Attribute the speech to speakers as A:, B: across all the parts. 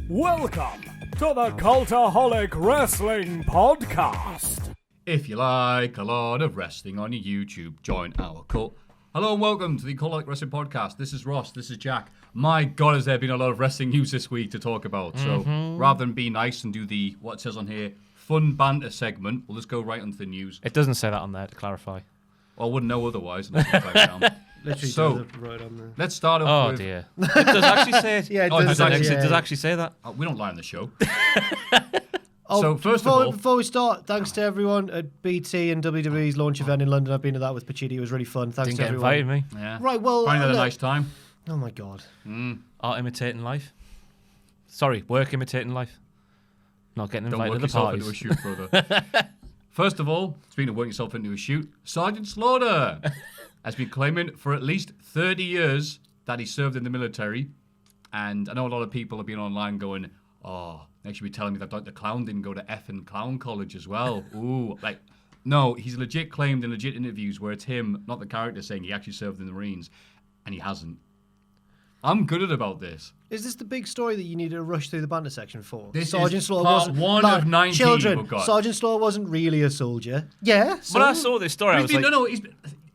A: Welcome to the Cultaholic Wrestling Podcast.
B: If you like a lot of wrestling on your YouTube, join our cult. Hello and welcome to the Cultaholic Wrestling Podcast. This is Ross, this is Jack. My God, has there been a lot of wrestling news this week to talk about. So rather than be nice and do the, what it says on here, fun banter segment, we'll just go right onto the news.
C: It doesn't say that on there, to clarify.
B: Well, I wouldn't know otherwise.
D: Literally
B: so,
D: right on there.
B: Let's start off with...
C: Oh, dear. It does actually say it.
D: Yeah, it
C: does
D: does
C: actually say that.
B: we don't lie on the show.
D: So
B: first of all...
D: Before we start, thanks to everyone at BT and WWE's launch event in London. I've been to that with Pachidi. It was really fun. Thanks
C: Didn't
D: to
C: get
D: everyone.
C: invited me.
B: Yeah.
D: Right, well...
B: Finally had a nice time.
D: Oh, my God.
C: Art imitating life. Sorry, work imitating life. Not getting
B: Don't
C: invited
B: work
C: to the
B: yourself
C: parties.
B: into a shoot, brother. First of all, speaking of working yourself into a shoot, Sgt Slaughter has been claiming for at least 30 years that he served in the military. And I know a lot of people have been online going, oh, they should be telling me that the clown didn't go to effing clown college as well. Ooh, like, no, he's legit claimed in legit interviews where it's him, not the character, saying he actually served in the Marines, and he hasn't. I'm gutted about this.
D: Is this the big story that you need to rush through the banter section for?
B: This
D: Sergeant
B: is
D: Slaughter
B: part
D: wasn't,
B: one of 19
D: children,
B: we've got.
D: Sergeant Slaughter wasn't really a soldier. Yeah.
C: When I saw this story, I was like...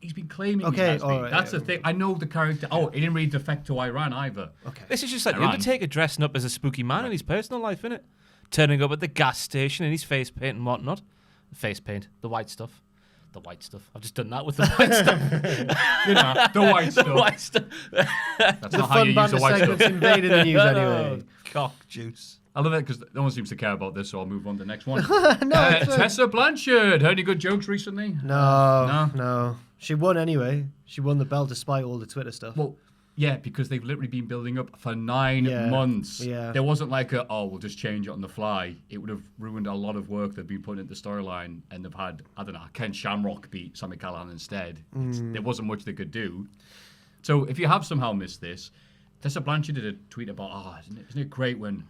B: He's been claiming
D: Okay,
B: he has been.
D: all right,
B: That's
D: yeah.
B: the thing. I know the character. Oh, he didn't really defect to Iran either.
D: Okay.
C: This is just like The
B: Iran.
C: Undertaker dressing up as a spooky man in his personal life, innit? Turning up at the gas station in his face paint and whatnot. Face paint. The white stuff. The white stuff. I've just done that with the white stuff.
B: You know, the white stuff.
C: The white stuff.
B: That's
D: The
B: not how you
D: fun
B: use the
D: banter
B: white
D: segment's
B: stuff.
D: invaded the news anyway.
C: Cock juice.
B: I love it because no one seems to care about this, so I'll move on to the next one.
D: it's fine.
B: Tessa Blanchard. Heard any good jokes recently?
D: No. She won anyway. She won the belt despite all the Twitter stuff.
B: Well, yeah, because they've literally been building up for 9 months.
D: Yeah.
B: There wasn't like we'll just change it on the fly. It would have ruined a lot of work they've been putting into the storyline, and they've had, I don't know, Ken Shamrock beat Sami Callihan instead. There wasn't much they could do. So if you have somehow missed this, Tessa Blanchard did a tweet about, isn't it great when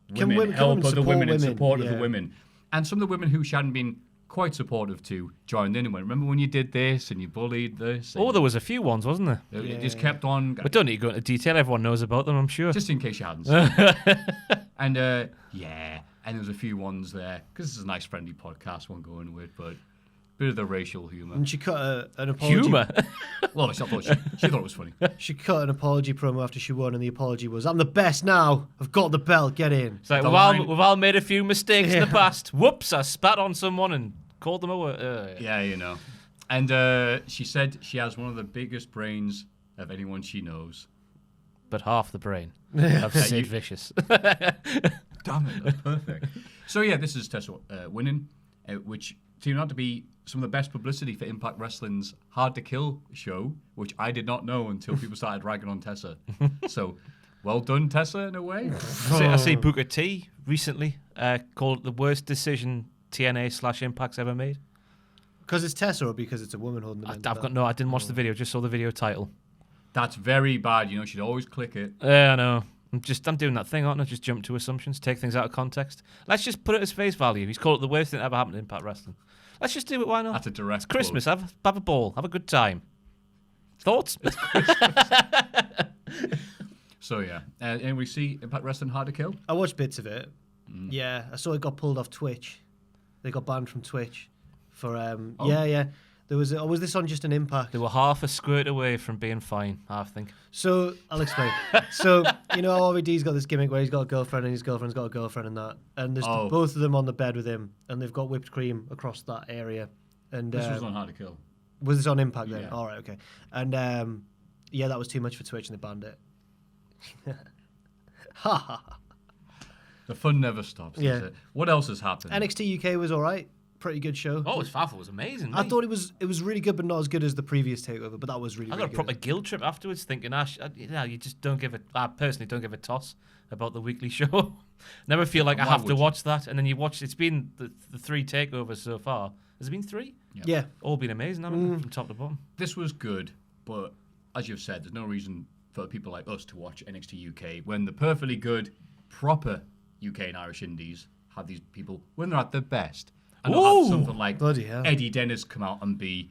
B: women help other women in support of the women? And some of the women who she hadn't been quite supportive to joined in and went, remember when you did this and you bullied this?
C: Oh, there was a few ones, wasn't there?
B: It just kept on.
C: But don't need to go into detail. Everyone knows about them, I'm sure.
B: Just in case you hadn't. And and there was a few ones there, because this is a nice friendly podcast one going with, but a bit of the racial humour.
D: And she cut an apology.
C: Humour?
B: Well, she thought it was funny.
D: She cut an apology promo after she won, and the apology was, I'm the best now. I've got the belt. Get in.
C: It's like, we've all made a few mistakes in the past. Whoops, I spat on someone and called them a word.
B: Yeah, you know. And she said she has one of the biggest brains of anyone she knows.
C: But half the brain of Sid Vicious.
B: Damn it, that's perfect. So yeah, this is Tessa winning, which turned out to be some of the best publicity for Impact Wrestling's Hard to Kill show, which I did not know until people started ragging on Tessa. So, well done, Tessa, in a way.
C: I see Booker T recently called it the worst decision TNA/Impact's ever made.
D: Because it's Tessa or because it's a woman holding the men's belt?
C: I didn't watch the video, just saw the video title.
B: That's very bad. You know, she'd always click it.
C: Yeah, I know. I'm doing that thing, aren't I? Just jump to assumptions, take things out of context. Let's just put it as face value. He's called it the worst thing that ever happened to Impact Wrestling. Let's just do it, why not?
B: That's a direct
C: It's Christmas,
B: quote.
C: have a ball, have a good time. Thoughts?
B: So yeah, and we see Impact Wrestling Hard to Kill.
D: I watched bits of it. Yeah, I saw it got pulled off Twitch. They got banned from Twitch for yeah. There was was this on just an Impact?
C: They were half a squirt away from being fine, I think.
D: So I'll explain. So you know, RVD's got this gimmick where he's got a girlfriend and his girlfriend's got a girlfriend and that, and there's both of them on the bed with him, and they've got whipped cream across that area. And
B: This was on Hard to Kill.
D: Was this on Impact then?
B: Yeah.
D: All right, okay. And that was too much for Twitch, and they banned it. Ha ha.
B: The fun never stops.
D: Yeah.
B: Does it? What else has happened?
D: NXT UK was all right. Pretty good show.
C: Oh, it was amazing.
D: I thought it was really good, but not as good as the previous takeover. But that was really.
C: I got
D: really
C: a proper
D: good.
C: guilt trip afterwards, thinking, you just don't give I personally don't give a toss about the weekly show. Never feel like I have to watch that, and then you watch. It's been the 3 takeovers so far. Has it been 3?
D: Yeah.
C: All been amazing, haven't they, from top to bottom?
B: This was good, but as you've said, there's no reason for people like us to watch NXT UK when the perfectly good, proper UK and Irish indies have these people when they're at their best. And not have something like
D: bloody hell.
B: Eddie Dennis come out and be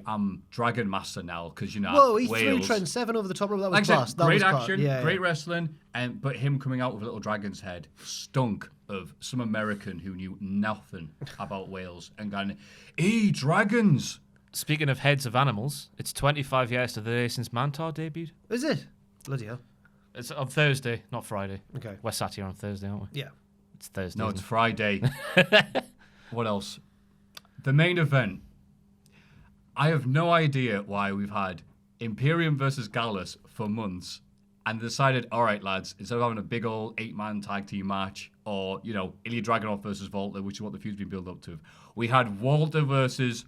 B: I'm Dragon Master now because
D: Whoa, he threw
B: Wales.
D: Trent Seven over the top rope. That was
B: Like I
D: class.
B: said,
D: That
B: great
D: was
B: action,
D: class.
B: great wrestling, but him coming out with a little dragon's head stunk of some American who knew nothing about Wales and going, dragons.
C: Speaking of heads of animals, it's 25 years to the day since Mantar debuted.
D: Is it? Bloody hell.
C: It's on Thursday, not Friday.
D: Okay.
C: We're sat here on Thursday, aren't we?
D: Yeah.
C: It's Thursday.
B: No, it's Friday. What else? The main event. I have no idea why we've had Imperium versus Gallus for months and decided, all right, lads, instead of having a big old 8-man tag team match or, Ilya Dragunov versus Walter, which is what the feud's been built up to, we had Walter versus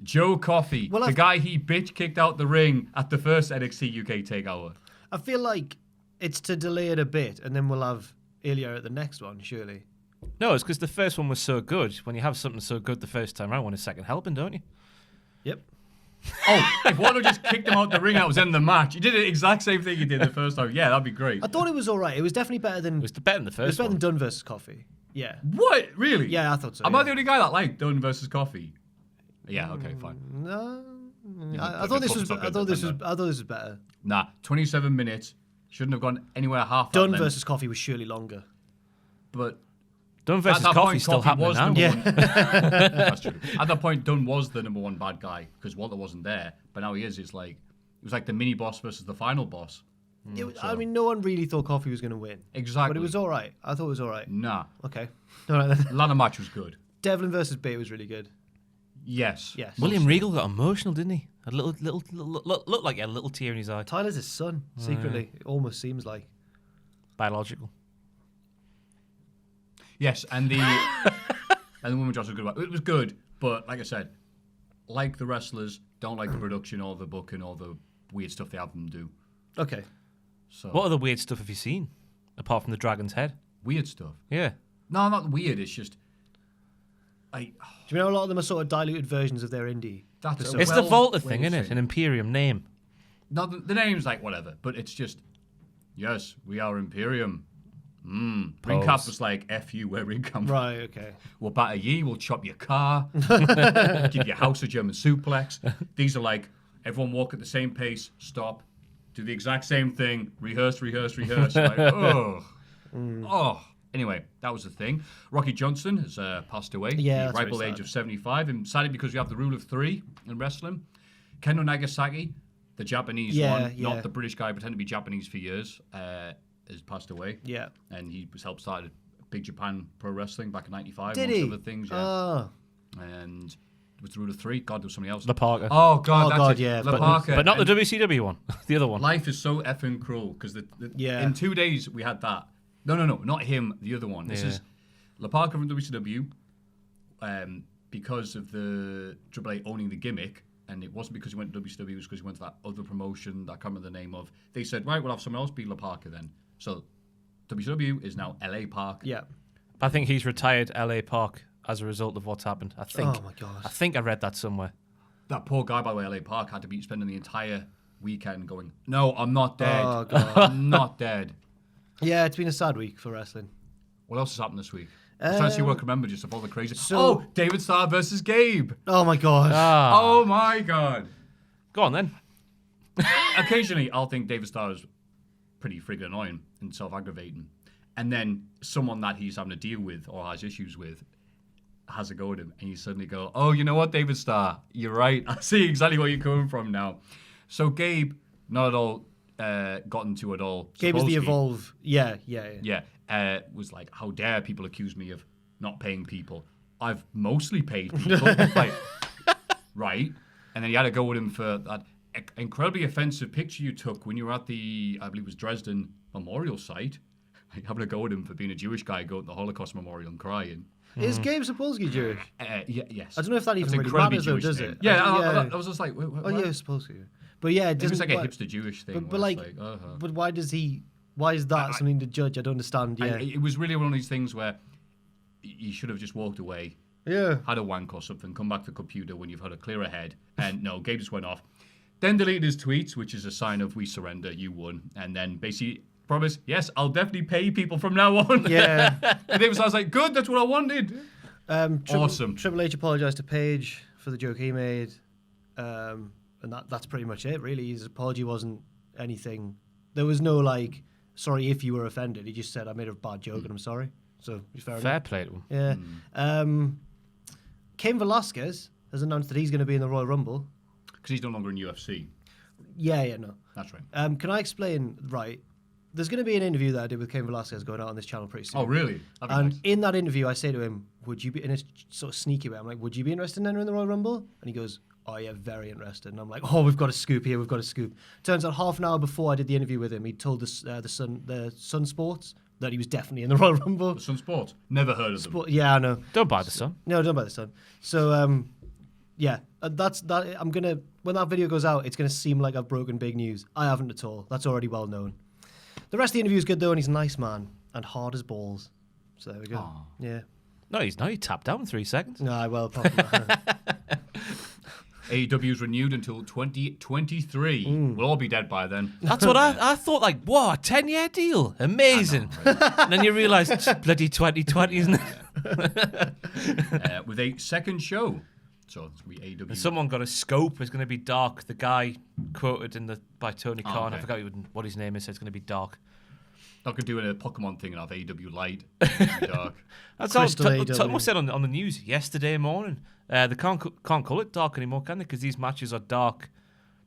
B: Joe Coffey, the guy he bitch kicked out the ring at the first NXT UK takeover.
D: I feel like it's to delay it a bit, and then we'll have Ilya at the next one, surely.
C: No, it's because the first one was so good. When you have something so good the first time around, want a second helping, don't you?
D: Yep.
B: Oh, if Walter just kicked him out the ring, that was in the match. He did the exact same thing he did the first time. Yeah, that'd be great.
D: I thought it was all right. It was definitely better than...
C: It was better than the
D: It was
C: first
D: better
C: one.
D: than Dunn versus Coffey. Yeah.
B: What? Really?
D: Yeah, I thought so.
B: Am I the only guy that liked Dunn versus Coffey? Yeah, okay, fine.
D: No. I thought this was better.
B: Nah, 27 minutes. Shouldn't have gone anywhere half
D: Dunn
B: that length.
D: versus Coffey was surely longer.
B: But
C: Dunn versus
B: at that
C: Coffey's
B: point,
C: still
B: Coffey
C: happening
B: was
C: now.
B: number one. That's true. At that point, Dunn was the number one bad guy because Walter wasn't there. But now he is. It was like the mini boss versus the final boss.
D: I mean, no one really thought Coffey was going to win.
B: Exactly.
D: But it was all right. I thought it was all right.
B: Nah.
D: Okay. All right then.
B: Ladder match was good.
D: Devlin versus Bate was really good.
B: Yes.
D: Yes.
C: William Regal got emotional, didn't he? A little looked like he had a little tear in his eye.
D: Tyler's his son, secretly. It almost seems like.
C: Biological.
B: Yes, and the women's match was good. It was good, but like I said, like the wrestlers, don't like the production or the booking or the weird stuff they have them do.
D: Okay.
B: So
C: What other weird stuff have you seen? Apart from the dragon's head?
B: weird stuff.
C: Yeah.
B: No, not weird. It's just
D: Do you know a lot of them are sort of diluted versions of their indie?
B: that's
C: It's the Volta thing, isn't it? An Imperium name.
B: No, the name's like whatever, but it's just yes, we are Imperium. Ring Cap was like F you, where Ring Cap.
D: Right, okay.
B: We'll batter ye, we'll chop your car, give your house a German suplex. These are like, everyone walk at the same pace, stop, do the exact same thing, rehearse. Like, oh. Anyway, that was the thing. Rocky Johnson has passed away.
D: Yeah,
B: at the ripe old age of 75. And sadly, because we have the rule of 3 in wrestling. Kendo Nagasaki, the Japanese one, not the British guy, pretending to be Japanese for years, has passed away.
D: Yeah.
B: And he helped start Big Japan Pro Wrestling back in 95.
D: Did he?
B: Other things, yeah.
D: Oh.
B: And it was the rule of 3. God, there was something else.
C: La Parka.
B: Oh, God, that's it.
D: yeah.
B: La Parka.
C: But not the WCW one. The other one.
B: Life is so effing cruel because in 2 days we had that. No, not him, the other one. This is La Parka from WCW because of the AAA owning the gimmick. And it wasn't because he went to WCW, it was because he went to that other promotion that I can't remember the name of. They said, right, we'll have someone else be La Parka then. So WCW is now LA Park.
D: Yeah.
C: I think he's retired LA Park as a result of what's happened. I think.
D: Oh, my God.
C: I think I read that somewhere.
B: That poor guy, by the way, LA Park, had to be spending the entire weekend going, no, I'm not dead.
D: Oh, God.
B: I'm not dead.
D: Yeah, it's been a sad week for wrestling.
B: What else has happened this week? I'm trying to see what I can remember just of all the crazy.
D: So-
B: David Starr versus Gabe.
D: Oh, my God.
B: Oh, my God.
C: Go on then.
B: Occasionally, I'll think David Starr is pretty friggin' annoying and self-aggravating. And then someone that he's having to deal with or has issues with has a go at him. And you suddenly go, oh, you know what, David Starr? You're right. I see exactly where you're coming from now. So Gabe, not at all got into it all.
D: Gabe is the
B: supposedly.
D: Evolve. Yeah.
B: Yeah, was like, how dare people accuse me of not paying people? I've mostly paid people. Like, right. And then you had to go with him for that incredibly offensive picture you took when you were at the, I believe it was Dresden Memorial site. Like, having to go with him for being a Jewish guy going to the Holocaust Memorial and crying.
D: Is Gabe Sapolsky Jewish?
B: Yes.
D: I don't know if that even
B: That's
D: really
B: incredibly
D: matters, though,
B: Jewish
D: does
B: name.
D: it?
B: Yeah,
D: I
B: I was just like, what?
D: Oh, yeah, Sapolsky. But yeah,
B: It was like a
D: what-
B: hipster Jewish thing.
D: But
B: where
D: like,
B: it's
D: but why does he? Why is that something to judge? I don't understand. Yeah,
B: it was really one of these things where you should have just walked away,
D: yeah.
B: had a wank or something, come back to the computer when you've had a clearer head. And no, Gabe just went off. Then deleted his tweets, which is a sign of we surrender, you won. And then basically promised, yes, I'll definitely pay people from now on.
D: Yeah.
B: And David was like, good, that's what I wanted. Awesome.
D: Triple H apologized to Paige for the joke he made. and that's pretty much it. Really, his apology wasn't anything. There was no like, sorry if you were offended. He just said, I made a bad joke and I'm sorry. So fair
C: play to him.
D: Yeah. Cain Velasquez has announced that he's going to be in the Royal Rumble.
B: Because he's no longer in UFC.
D: Yeah, no.
B: That's right.
D: Can I explain? Right. There's going to be an interview that I did with Cain Velasquez going out on this channel pretty soon.
B: Oh, really? That'd be
D: And
B: nice.
D: in that interview, I say to him, would you be, in a sort of sneaky way, I'm like, would you be interested in entering the Royal Rumble? And he goes, oh, yeah, very interested. And I'm like, oh, we've got a scoop here, we've got a scoop. Turns out half an hour before I did the interview with him, he told the Sun Sports that he was definitely in the Royal Rumble.
B: The Sun Sports? Never heard of them.
D: Yeah, I know.
C: Don't buy the Sun.
D: No, don't buy the Sun. So, yeah, that's that. I'm going to, when that video goes out, it's going to seem like I've broken big news. I haven't at all. That's already well known. The rest of the interview is good, though, and he's a nice man and hard as balls. So there we go.
B: Aww.
D: Yeah.
C: No, he's not. He tapped out in 3 seconds.
D: No, well, apart from that.
B: AEW's renewed until 2023. We'll all be dead by then.
C: That's what I thought. Like, whoa, a 10-year deal, amazing. And then you realise it's bloody 2020, isn't it?
B: With a second show. So it's going to be AEW.
C: Someone got a scope. It's going to be dark. The guy quoted by Tony Khan.
B: okay.
C: I forgot what his name is. So it's going to be dark.
B: I could do a Pokemon thing and have AEW light. Dark.
C: That's how
D: Crystal AEW.
C: Thomas said on the news yesterday morning. They can't call it dark anymore, can they? Because these matches are dark,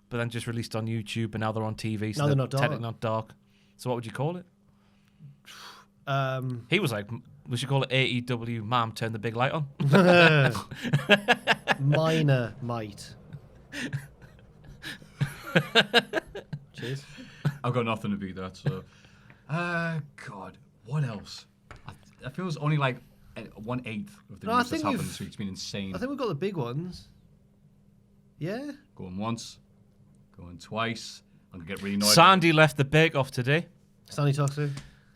C: but then just released on YouTube, and now they're on TV. So
D: Now they're not dark.
C: technically not dark. So what would you call it? He was like, we should call it AEW. Mom, turn the big light on.
D: Minor might. Cheers.
B: I've got nothing to beat that. So, God, what else? I feel it's only like 1/8 of the
D: No, I
B: news that's
D: think
B: happened
D: we've-
B: this week. It's been insane.
D: I think we've got the big ones. Yeah?
B: Going once, going twice. I'm gonna get really annoyed.
C: Sandy left the bake-off today.
D: Stanley Toxic.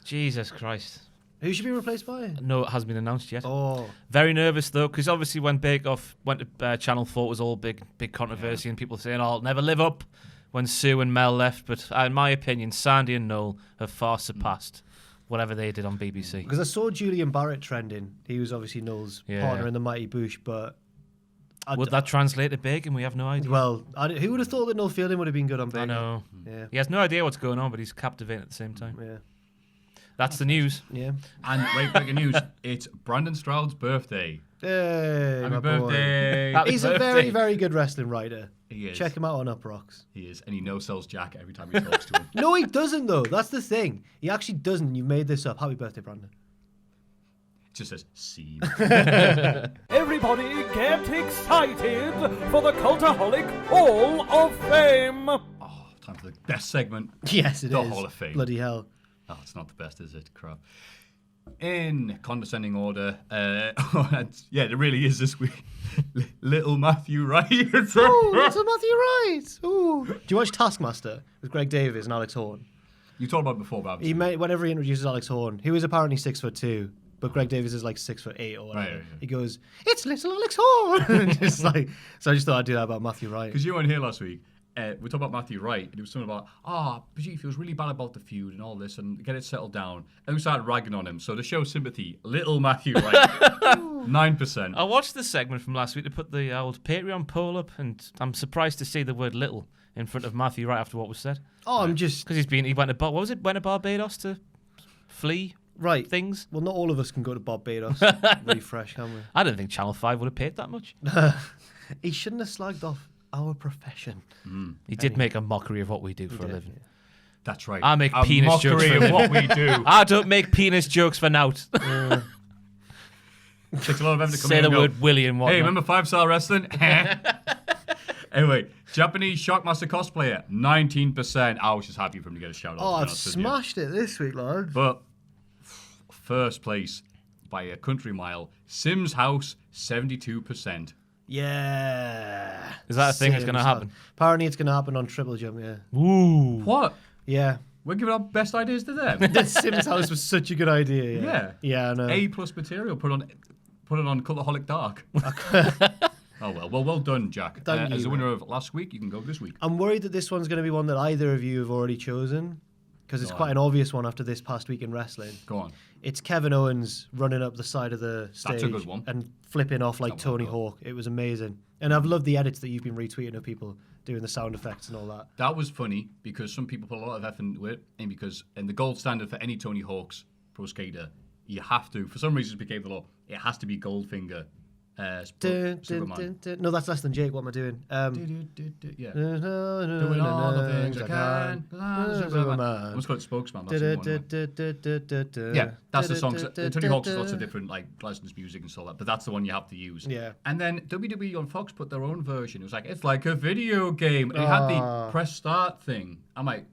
C: Jesus Christ.
D: Who should be replaced by?
C: No, it hasn't been announced yet.
D: Oh.
C: Very nervous though, because obviously when Bake Off went to Channel 4, it was all big controversy and people saying, "Oh, I'll never live up." When Sue and Mel left, but in my opinion, Sandy and Noel have far surpassed whatever they did on BBC.
D: Because I saw Julian Barrett trending. He was obviously Noel's partner in the Mighty Boosh, but...
C: Would that translate to Bacon? We have no idea.
D: Well, who would have thought that Noel Fielding would have been good on Bacon?
C: I know.
D: Yeah.
C: He has no idea what's going on, but he's captivating at the same time.
D: Yeah.
C: That's the news.
D: Yeah.
B: And breaking news, it's Brandon Stroud's birthday.
D: Hey,
B: Happy
D: my boy.
B: birthday.
C: Happy
D: He's a
C: birthday.
D: very, very good wrestling writer.
B: He is.
D: Check him out on Up Rocks.
B: He is. And he no-sells Jack every time he talks to him.
D: No, he doesn't, though. That's the thing. He actually doesn't. You made this up. Happy birthday, Brandon.
B: It just says, scene.
A: Everybody get excited for the Cultaholic Hall of Fame.
B: Oh, time for the best segment.
D: Yes, it is.
B: The Hall of Fame.
D: Bloody hell.
B: Oh, it's not the best, is it? Crap. In condescending order, yeah, it really is this week. Little Maffew Wright.
D: Oh, that's a Matthew Wright. Ooh. Do you watch Taskmaster with Greg Davies and Alex Horn?
B: You talked about it before, Babs.
D: Whenever he introduces Alex Horn, he was apparently 6'2", but Greg Davies is like 6'8" or whatever.
B: Right.
D: He goes, "It's little Alex Horn." Just like, so I just thought I'd do that about Maffew Wright.
B: Because you weren't here last week. We talked about Maffew Wright, and it was something about, but he feels really bad about the feud and all this, and get it settled down. And we started ragging on him. So to show sympathy, little Maffew Wright, 9%.
C: I watched the segment from last week to put the old Patreon poll up, and I'm surprised to see the word "little" in front of Maffew right after what was said.
D: Oh, I'm just...
C: Because he went to Barbados to flee
D: Right.
C: things.
D: Well, not all of us can go to Bob Bados. Refresh, can we?
C: I don't think Channel 5 would have paid that much.
D: He shouldn't have slagged off our profession.
C: He did make a mockery of what we do for a living.
B: That's right.
C: I make
B: a
C: penis jokes
B: mockery
C: for
B: of what we do.
C: I don't make penis jokes for nout.
B: Takes a lot of them to come
C: Say
B: in
C: the
B: and go,
C: word Willie and whatnot.
B: hey, remember 5-star wrestling? Anyway, Japanese Shockmaster cosplayer, 19%. I was just happy for him to get a shout out.
D: Oh,
B: to be
D: I've
B: honest with you.
D: smashed it this week, lads.
B: But first place by a country mile, Sims House, 72%.
D: Yeah.
C: Is that a thing that's going to happen?
D: Apparently it's going to happen on Triple Jump, yeah.
C: Ooh.
B: What?
D: Yeah.
B: We're giving our best ideas to them.
D: That Sims House was such a good idea, yeah.
B: Yeah.
D: Yeah, I know.
B: A+ material, put it on Cultaholic Dark. Oh, well done, Jack.
D: Thank
B: As
D: you,
B: the winner of last week, you can go this week.
D: I'm worried that this one's going to be one that either of you have already chosen. because it's quite an obvious one after this past week in wrestling.
B: Go on.
D: It's Kevin Owens running up the side of the stage.
B: That's a good one.
D: And flipping off like Tony Hawk. It was amazing. And I've loved the edits that you've been retweeting of people doing the sound effects and all that.
B: That was funny because some people put a lot of effort into it, and because the gold standard for any Tony Hawk's pro skater, you have to, for some reason it became the law, it has to be Goldfinger. Superman.
D: No, that's less than Jake. What am I doing?
B: Yeah. Doing all the things I can.
D: Superman.
B: I must call it Spokesman. That's the one. Yeah, that's the song. Tony Hawk's has lots of different like licensed music and so that, but that's the one you have to use.
D: Yeah.
B: And then WWE on Fox put their own version. It was like, it's like a video game. And it had the press start thing. I'm like,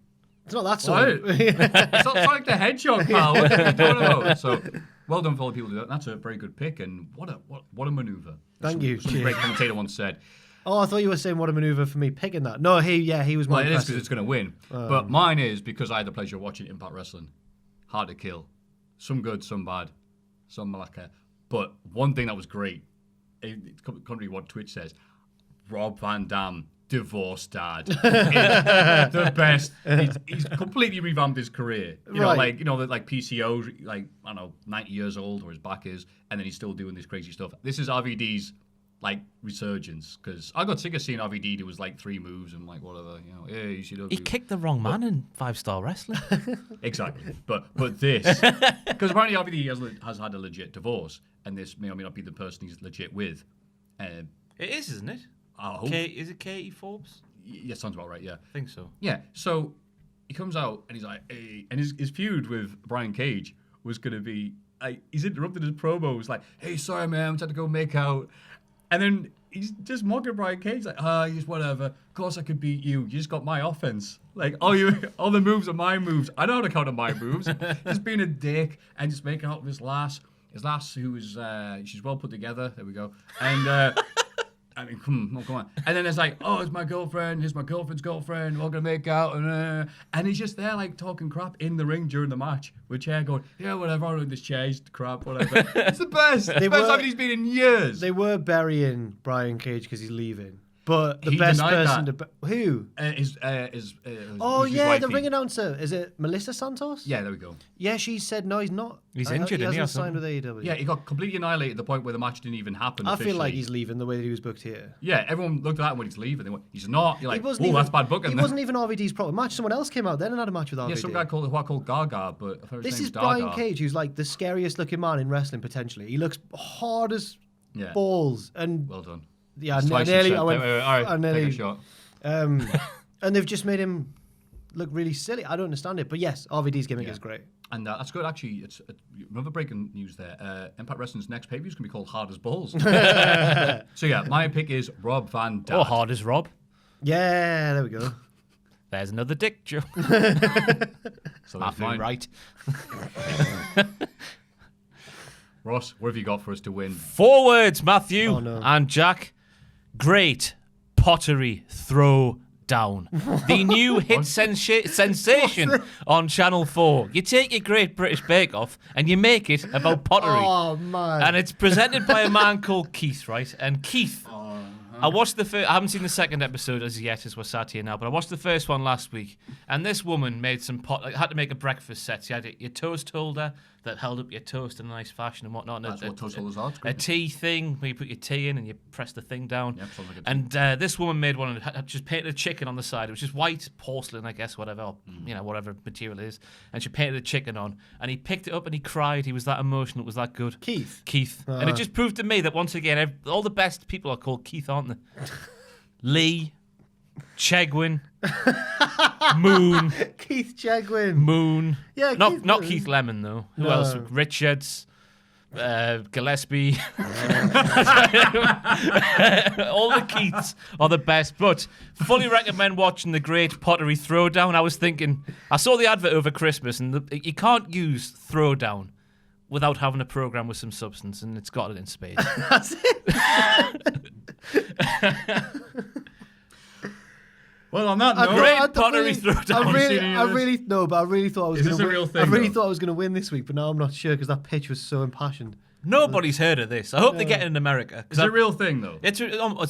D: it's not that song.
B: It's not like the Hedgehog, pal. What are you talking about? So, well done for all the people who do that. That's a very good pick, and what a maneuver.
D: Thank you.
B: Some great commentator once said.
D: Oh, I thought you were saying what a maneuver for me picking that. No, he was more
B: Well, it is
D: impressive.
B: because it's going to win. But mine is because I had the pleasure of watching Impact Wrestling. Hard to kill. Some good, some bad, some malacca. But one thing that was great, contrary to what Twitch says, Rob Van Dam, divorced dad, is the best. He's completely revamped his career. You know, like PCO, like I don't know, 90 years old, or his back is, and then he's still doing this crazy stuff. This is RVD's like resurgence, because I got sick of seeing RVD do was like 3 moves and like whatever, you know. Yeah, you should.
C: He kicked the wrong man in 5-star wrestling.
B: Exactly, but this, because apparently RVD has had a legit divorce, and this may or may not be the person he's legit with.
C: It is, isn't it? Is it Katie Forbes?
B: Yeah, sounds about right, yeah.
C: I think so.
B: Yeah, so he comes out and he's like, hey, and his feud with Brian Cage was going to be, he's interrupted his promo. He's like, hey, sorry, man, I'm trying to go make out. And then he's just mocking Brian Cage, like, just whatever. Of course I could beat you. You just got my offense. Like, all the moves are my moves. I know how to counter my moves. Just being a dick and just making out with his lass. His lass, who is, she's well put together. There we go. And, I mean, come on. And then it's like, oh, it's my girlfriend. Here's my girlfriend's girlfriend. We're going to make out. And he's just there, like, talking crap in the ring during the match with Chair going, yeah, whatever. I'm in this chair. He's crap, whatever. It's the best. The best time he's been in years.
D: They were burying Brian Cage because he's leaving. But the
B: He
D: best
B: denied
D: person
B: that.
D: to... Who?
B: His
D: Oh,
B: his
D: yeah,
B: wifey.
D: the ring announcer. Is it Melissa Santos?
B: Yeah, there we go.
D: Yeah, she said, no, he's not.
C: He's injured,
D: he
C: isn't he,
D: hasn't
C: or
D: signed with AEW.
B: Yeah, he got completely annihilated at the point where the match didn't even happen
D: I
B: officially.
D: feel like he's leaving the way that he was booked here.
B: Yeah, everyone looked at that when he's leaving. They went, he's not. You're like,
D: He
B: oh,
D: wasn't
B: that's bad booking.
D: He wasn't even RVD's proper match. Someone else came out then and had a match with RVD.
B: Yeah, some guy called Gaga, but I thought his
D: This
B: name
D: is
B: was
D: Brian
B: Gaga.
D: Cage, who's like the scariest looking man in wrestling, potentially. He looks hard as
B: Yeah.
D: balls. And
B: Well done.
D: yeah,
B: It's twice
D: nearly.
B: you said.
D: I went.
B: All right,
D: I
B: take
D: nearly.
B: a shot.
D: And they've just made him look really silly. I don't understand it. But yes, RVD's gimmick is great.
B: And that's good, actually. It's another breaking news there. Impact Wrestling's next pay-per-view is going to be called Hard as Balls. So yeah, my pick is Rob Van Dam.
C: Or hard as Rob.
D: Yeah, there we go.
C: There's another dick joke.
B: So that's mine.
C: Right.
B: Ross, what have you got for us to win?
C: Forwards, Maffew
D: Oh, no.
C: and Jack. Great Pottery Throwdown. The new hit sensation on Channel 4. You take your Great British Bake Off and you make it about pottery.
D: Oh man!
C: And it's presented by a man called Keith, right? And Keith, I watched the first. I haven't seen the second episode as yet, as we're sat here now, but I watched the first one last week. And this woman made some had to make a breakfast set. She had your toast holder that held up your toast in a nice fashion and whatnot.
B: That's what toast holders are. It's
C: A
B: great.
C: tea thing where you put your tea in and you press the thing down.
B: Yep, sounds like a tea.
C: And this woman made one and had just painted a chicken on the side. It was just white porcelain, I guess, whatever, or, whatever material it is. And she painted a chicken on. And he picked it up and he cried. He was that emotional. It was that good.
D: Keith.
C: And it just proved to me that once again, all the best people are called Keith, aren't they? Lee, Chegwin, Moon,
D: Keith Chegwin.
C: Moon.
D: Yeah,
C: not
D: Keith-
C: Keith Lemon though. Who
D: No.
C: else? Richards, Gillespie. All the Keiths are the best. But fully recommend watching the Great Pottery Throwdown. I was thinking, I saw the advert over Christmas, and you can't use Throwdown without having a program with some substance, and it's got it in spades.
D: That's it.
B: Well, on that
D: I
B: note,
C: Great Pottery Throwdown.
D: I really thought I was
B: Is
D: going
B: this
D: to
B: a
D: win.
B: real thing,
D: I really
B: though?
D: thought I was going to win this week, but now I'm not sure because that pitch was so impassioned.
C: Nobody's heard of this. I hope they get it in America.
B: it's a real thing, though.
C: It's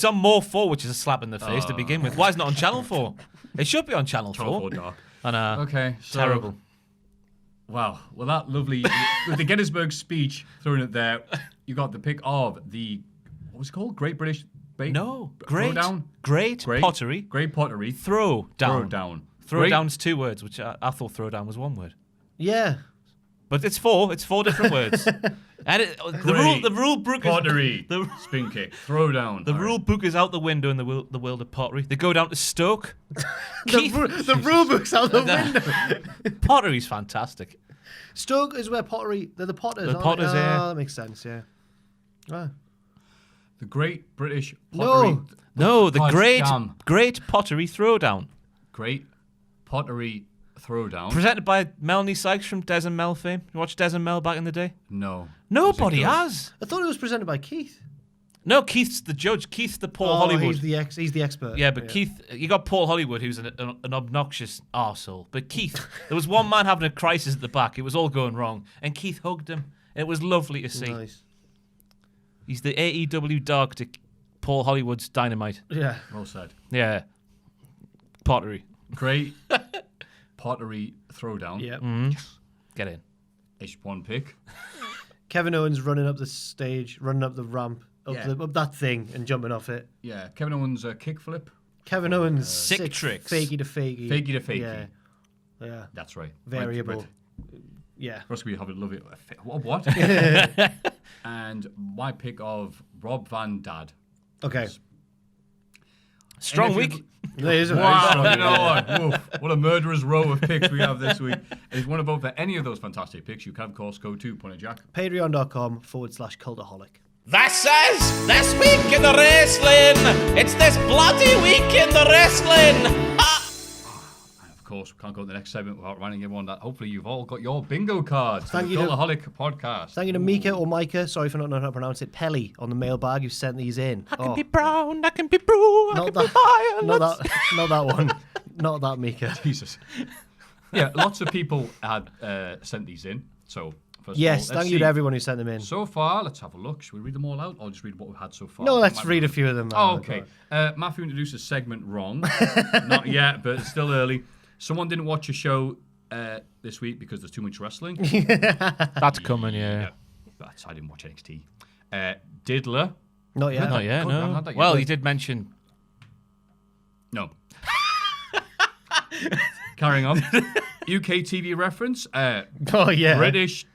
C: on More 4, which is a slap in the face to begin with. Why is it not on Channel 4? It should be on Channel 4.
B: Channel 4 dark.
C: I know.
B: Okay. So,
C: Terrible.
B: Wow. Well, that lovely with the Gettysburg speech thrown it there. You got the pick of the what was it called? Great British Bake.
C: Great
B: Throwdown.
C: Great Pottery.
B: Great Pottery.
C: Throwdown. Throwdown's 2 words, which I thought throwdown was 1 word.
D: Yeah.
C: But it's 4. It's 4 different words. And the rule book
B: Pottery.
C: is
B: Spin kick. Throwdown.
C: the rule book is out the window in the world of pottery. They go down to Stoke.
D: The rule book's out the window.
C: Pottery's fantastic.
D: Stoke is where Pottery. They're the Potters.
C: The
D: aren't
C: Potters,
D: they?
C: yeah.
D: That makes sense. Yeah. Ah.
B: The Great British Pottery.
C: No, the
B: God
C: great Pottery Throwdown.
B: Great Pottery Throwdown.
C: Presented by Melanie Sykes from Des and Mel fame. You watched Des and Mel back in the day?
B: No.
C: Nobody
B: Was it good?
C: has.
D: I thought it was presented by Keith.
C: No, Keith's the judge. Keith's the Paul Hollywood.
D: He's the expert.
C: Yeah, but Keith, you got Paul Hollywood, who's an obnoxious arsehole. But Keith, there was one man having a crisis at the back. It was all going wrong. And Keith hugged him. It was lovely to see.
D: Nice.
C: He's the AEW dog to Paul Hollywood's Dynamite.
D: Yeah.
B: Well said.
C: Yeah. Pottery.
B: Great Pottery Throwdown.
D: Yeah.
C: Get in.
B: It's 1 pick.
D: Kevin Owens running up the stage, running up the ramp, up that thing, and jumping off it.
B: Yeah. Kevin Owens' kickflip.
D: Kevin Owens
C: Sick tricks.
D: Fakey to fakey.
B: Fakey to fakey.
D: Yeah. Yeah.
B: That's right.
D: Variable.
B: Right.
D: Yeah.
B: First we have a love it. What? And my pick of Rob Van Dad.
D: Okay.
C: Strong week.
D: It is a very
B: Wow,
D: strong
B: you know what? What a murderer's row of picks we have this week. And if you want to vote for any of those fantastic picks, you can, of course, go to Point of Jack.
D: Patreon.com/cultaholic.
E: This week in the wrestling. It's this bloody week in the wrestling.
B: And of course, we can't go to the next segment without reminding everyone that hopefully you've all got your bingo cards.
D: Thank
B: for
D: you
B: the
D: to-
B: Cultaholic Podcast.
D: Thank you to Mika or Micah, sorry for not knowing how to pronounce it, Pelly on the mailbag who sent these in.
C: I can be brown, I can be blue, I can be violent.
D: Not that one. Not that Mika.
B: Jesus. Yeah, lots of people had sent these in. So, first
D: Yes,
B: of all,
D: thank you to everyone who sent them in.
B: So far, let's have a look. Should we read them all out or just read what we've had so far?
D: No, let's read a few of them.
B: Oh, okay. Maffew introduced a segment wrong. Not yet, but it's still early. Someone didn't watch a show this week because there's too much wrestling.
C: That's coming, yeah.
B: I didn't watch NXT. Diddler.
D: Not yet.
C: Not yet,
B: God,
C: no.
B: not that yet.
C: Well, you did mention...
B: No. Carrying on. UK TV reference.
D: Oh, yeah.
B: British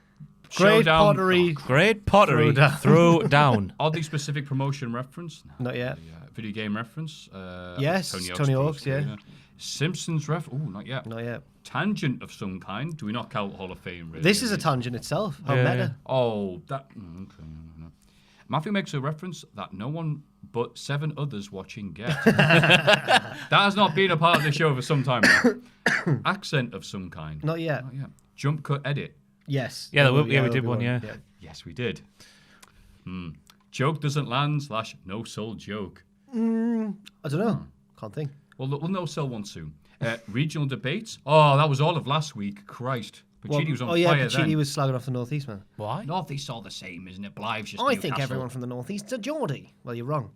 D: Great
B: Showdown.
D: Pottery.
C: Great Pottery.
D: Throwdown.
C: Throwdown.
B: Oddly specific promotion reference.
D: Not yet.
B: Video game reference.
D: Yes, Tony Hawk's, yeah.
B: Simpsons ref. Oh, not yet.
D: Not yet.
B: Tangent of some kind. Do we not count Hall of Fame? Really?
D: This is a tangent itself. How
C: Yeah.
D: meta.
B: Oh, that. Okay. Maffew makes a reference that no one but 7 others watching get. That has not been a part of the show for some time now. Accent of some kind.
D: Not yet.
B: Not yet. Jump cut edit.
D: Yes.
C: Yeah, we
D: there'll
C: did
D: be
C: one, yeah.
B: Yes, we did. Joke doesn't land / no soul joke.
D: I don't know. Can't think.
B: Well, we'll know sell one soon. Regional debates. Oh, that was all of last week. Christ. Pachidi was on fire
D: Pachidi
B: then.
D: was slagging off the Northeast, man.
C: Why?
B: Northeast all the same, isn't it? Blythe's just
D: I think
B: Newcastle.
D: everyone from the Northeast's a Geordie. Well, you're wrong.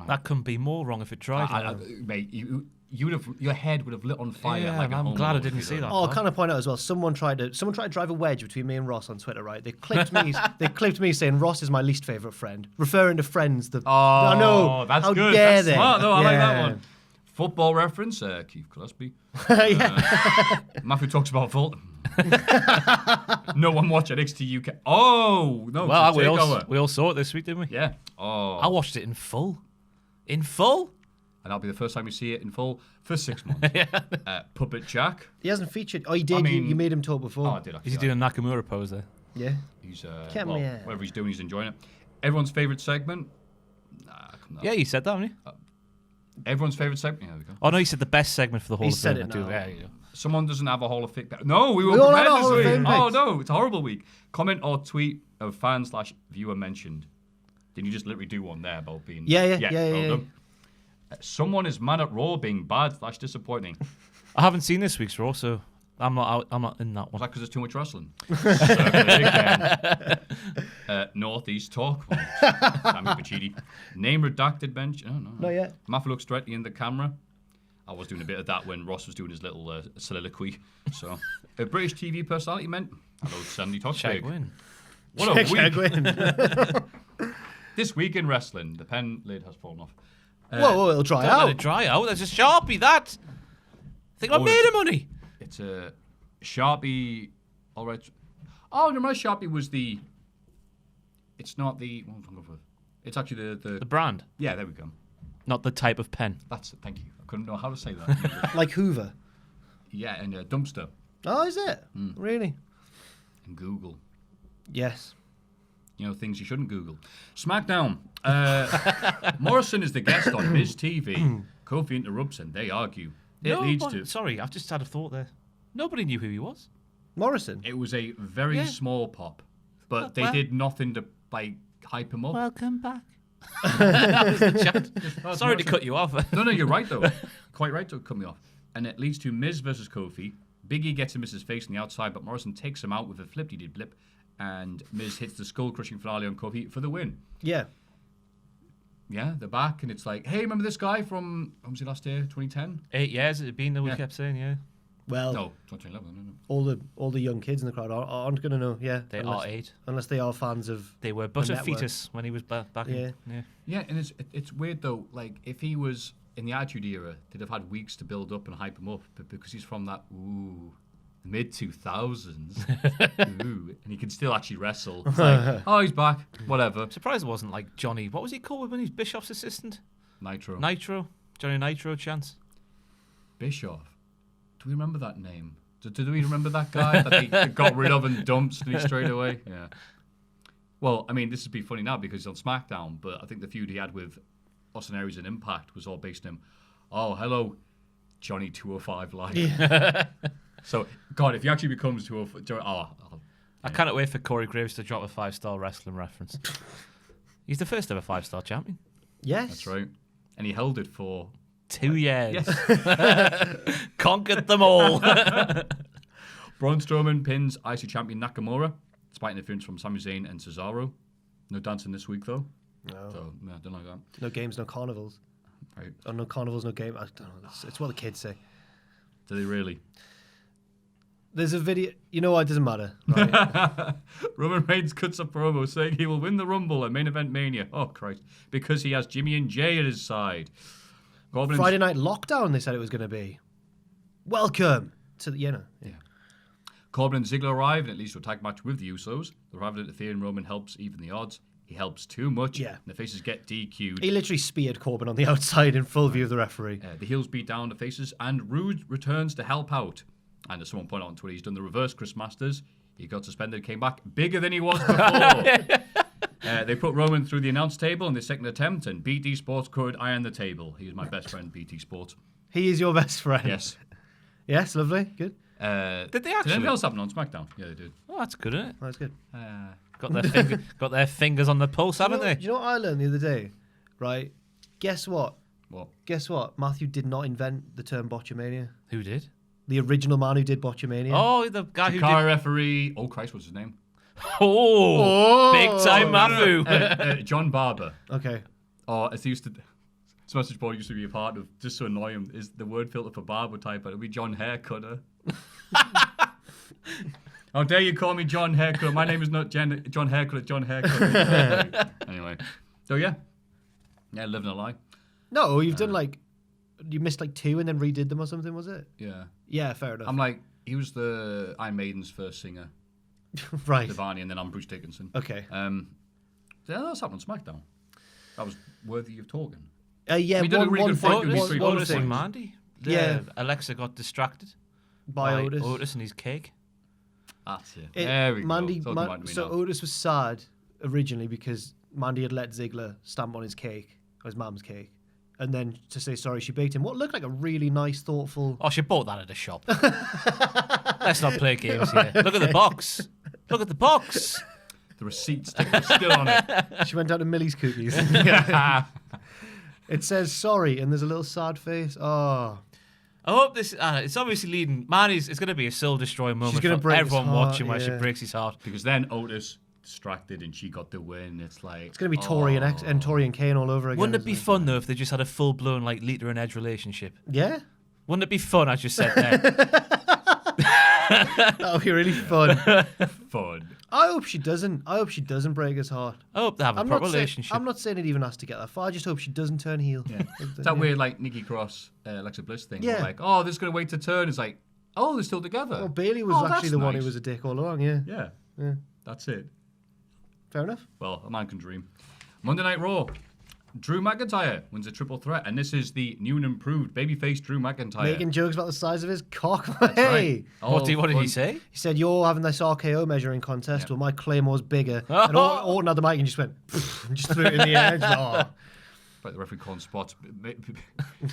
C: That couldn't be more wrong if it tried.
B: Mate, you would have your head would have lit on fire.
C: Yeah,
B: like a
C: I'm
B: home
C: glad I
B: road
C: didn't
B: if
C: see
B: you'd
C: that.
B: done
D: Oh, I kind of point out as well. Someone tried to drive a wedge between me and Ross on Twitter. Right? They clipped me. They clipped me saying Ross is my least favorite friend, referring to friends. That I know.
B: That's
D: How
B: good.
D: dare
B: That's
D: they?
B: smart, though. I like that
D: Yeah.
B: one. Football reference. Keith Gillespie.
D: Yeah.
B: Matthew talks about Fulham. No one watched NXT UK. Oh no!
C: Well,
B: it's
C: we all saw it this week, didn't we?
B: Yeah. Oh.
C: I watched it in full. In full?
B: And that'll be the first time you see it in full for 6 months. Puppet Jack.
D: He hasn't featured. Oh, he did.
B: I mean-
D: you made him talk before.
B: Oh, I did.
C: Is he doing a Nakamura pose there?
D: Yeah.
B: He's
D: Come
B: well,
D: here.
B: whatever he's doing, he's enjoying it. Everyone's favorite segment. Come on.
C: Yeah, you said that, haven't you?
B: Everyone's favorite segment. Yeah, there we go.
C: Oh, no, you said the best segment for the Hall
D: He
C: of
D: said
C: Fame.
D: it
C: I do.
D: now.
C: Yeah, you go.
B: Someone doesn't have a Hall of Fame. No, we
D: We
B: won't
D: all
B: prepared
D: had a
B: this
D: Hall of
B: week.
D: Fame
B: Oh
D: picks.
B: no, it's a horrible week. Comment or tweet of fan / viewer mentioned. Didn't you just literally do one there about being?
D: Yeah.
B: done. Someone is mad at Raw being bad / disappointing.
C: I haven't seen this week's Raw, so I'm not in that
B: Was
C: one.
B: that because there's too much wrestling? Again. Northeast talk. Sammy Pachidi. Name redacted bench. Oh, no.
D: Not yet.
B: Maffew looks directly in the camera. I was doing a bit of that when Ross was doing his little soliloquy. So, a British TV personality meant, hello, Sandy Toksvig.
C: Win.
B: What a
D: Check
B: week.
D: win.
B: This week in wrestling, the pen lid has fallen off.
D: Whoa, it'll dry
C: Don't let it
D: out.
C: dry out. There's a Sharpie, that. Think I made of money.
B: It's a Sharpie. All right. Oh, no, my Sharpie was the. It's not the. What am I looking for? It's actually
C: The brand,
B: Yeah, there we go.
C: not the type of pen.
B: That's it. Thank you. I couldn't know how to say that.
D: Like Hoover.
B: Yeah, and a dumpster
D: Oh, is it? Really?
B: and Google.
D: Yes.
B: You know, things you shouldn't Google. SmackDown. Morrison is the guest on Miz TV. Kofi interrupts and they argue. It leads to.
C: Sorry, I've just had a thought there. Nobody knew who he was.
D: Morrison.
B: It was a very small pop, but they did nothing to like hype him up.
C: Welcome back. That was the chat.
B: Oh,
C: Sorry to
B: Morrison.
C: cut you off.
B: No, you're right though. Quite right to cut me off. And it leads to Miz versus Kofi. Big E gets in Miz's face on the outside, but Morrison takes him out with a flip-de-did-blip, and Miz hits the skull-crushing finale on Kofi for the win.
D: Yeah.
B: Yeah, they're back, and it's like, hey, remember this guy from, when was he last year, 2010?
C: 8 years it had been that we
B: Yeah.
C: kept saying, yeah.
D: Well,
B: No, 2011, no.
D: all the young kids in the crowd aren't going to know. Yeah.
C: They
D: unless,
C: are 8.
D: Unless they are fans of.
C: They were but a
D: network.
C: fetus when he was back in. Yeah.
B: Yeah, and it's weird, though, like, if he was in the Attitude Era, they'd have had weeks to build up and hype him up, but because he's from that, mid-2000s, and he can still actually wrestle. It's like, oh, he's back, whatever.
C: Surprised it wasn't like Johnny. What was he called when he was Bischoff's assistant?
B: Nitro.
C: Johnny Nitro chance.
B: Bischoff. Do we remember that name? Do we remember that guy that they got rid of and dumped straight away? Yeah. Well, I mean, this would be funny now because he's on SmackDown, but I think the feud he had with Austin Aries and Impact was all based on him. Oh, hello, Johnny 205 Live.
D: Yeah.
B: So, God, if he actually becomes 205...
C: I cannot wait for Corey Graves to drop a 5-star wrestling reference. He's the first ever 5-star champion.
D: Yes.
B: That's right. And he held it for...
C: 2 years. Conquered them all.
B: Braun Strowman pins IC champion Nakamura, despite interference from Sami Zayn and Cesaro. No dancing this week, though.
D: No.
B: So, yeah, don't like that.
D: No games, no carnivals.
B: Right.
D: Oh, no carnivals, no game. I don't know. It's what the kids say.
B: Do they really?
D: There's a video. You know what? It doesn't matter. Right?
B: Roman Reigns cuts a promo saying he will win the Rumble at Main Event Mania. Oh, Christ. Because he has Jimmy and Jay at his side. Corbin
D: Friday Night Lockdown, they said it was going to be. Welcome to the, yeah.
B: Corbin and Ziggler arrive, and it leads to a tag match with the Usos. The Raven interfere, and Roman helps even the odds. He helps too much.
D: Yeah.
B: And the faces get DQ'd.
D: He literally speared Corbin on the outside in full view of the referee.
B: The heels beat down the faces, and Rude returns to help out. And as someone pointed out on Twitter, he's done the reverse Chris Masters. He got suspended, came back bigger than he was before. They put Roman through the announce table in the second attempt, and BT Sports could iron the table. He is my best friend, BT Sports.
D: He is your best friend.
B: Yes.
D: Yes, lovely. Good.
C: Did they
B: Did
C: actually?
B: anything else happen on SmackDown? Yeah, they did.
C: Oh, that's good, isn't it?
D: Oh, that's good.
C: Got their fingers on the pulse, haven't
D: Do
C: they?
D: you know what I learned the other day? Right? Guess what?
B: What?
D: Guess what? Maffew did not invent the term botchamania.
C: Who did?
D: The original man who did botchamania.
C: Oh, the guy who
B: Car
C: did.
B: referee. Oh, Christ, what's his name?
C: Oh, big time Maffew.
B: John Barber.
D: Okay.
B: Or as he used to. His message board used to be a part of, just to annoy him, is the word filter for barber type, but it'll be John Haircutter. How dare you call me John Haircutter? My name is not John Haircutter, John Haircutter. Anyway. So, yeah. Yeah, living a lie.
D: No, you've done you missed like 2 and then redid them or something, was it?
B: Yeah.
D: Yeah, fair enough.
B: I'm like, he was the Iron Maiden's first singer,
D: right.
B: Devani, and then I'm Bruce Dickinson.
D: Okay.
B: That's happened on SmackDown. That was worthy of talking.
D: Yeah,
B: We did a really good fight with these three
C: Otis
B: points.
C: and Mandy.
D: Yeah.
C: Alexa got distracted
D: by Otis.
C: Otis and his cake.
B: That's it.
D: It-
B: There we
D: Mandy,
B: go. Talking about me
D: so
B: now.
D: Otis was sad originally because Mandy had let Ziggler stamp on his cake, or his mum's cake, and then to say sorry, she baked him what looked like a really nice, thoughtful.
C: Oh, she bought that at a shop. Let's not play games here. Look at the box. Look at the box.
B: The receipt sticker still on it.
D: She went out to Millie's Cookies. It says sorry, and there's a little sad face. Oh,
C: I hope this. It's obviously leading. Mandy's. It's going to be a soul destroying moment
D: gonna
C: for
D: break his
C: everyone
D: heart,
C: watching where she
D: yeah.
C: breaks his heart.
B: Because then Otis distracted and she got the win. It's like
D: it's gonna be Tori and Tori and Kane all over again.
C: Wouldn't it
D: isn't
C: be fun though if they just had a full blown like Lita and Edge relationship?
D: Yeah.
C: Wouldn't it be fun, as you said there?
D: That would be really fun.
B: Fun.
D: I hope she doesn't. I hope she doesn't break his heart.
C: I hope they have a proper relationship.
D: I'm not saying it even has to get that far. I just hope she doesn't turn heel.
B: Yeah. It's that weird, like, Nikki Cross, Alexa Bliss thing.
D: Yeah.
B: Like, oh, this is going to wait to turn. It's like, oh, they're still together.
D: Well, Bailey was actually the one who was a dick all along, yeah.
B: Yeah. That's it.
D: Fair enough.
B: Well, a man can dream. Monday Night Raw. Drew McIntyre wins a triple threat, and this is the new and improved babyface Drew McIntyre.
D: Making jokes about the size of his cock.
B: That's
D: Hey!
B: right.
C: What did he say?
D: He said, you're having this RKO measuring contest,
B: Yeah.
D: well, my Claymore's bigger. And Orton had the mic and just went, and just threw it in the air. Just, oh.
B: But the referee calling spots.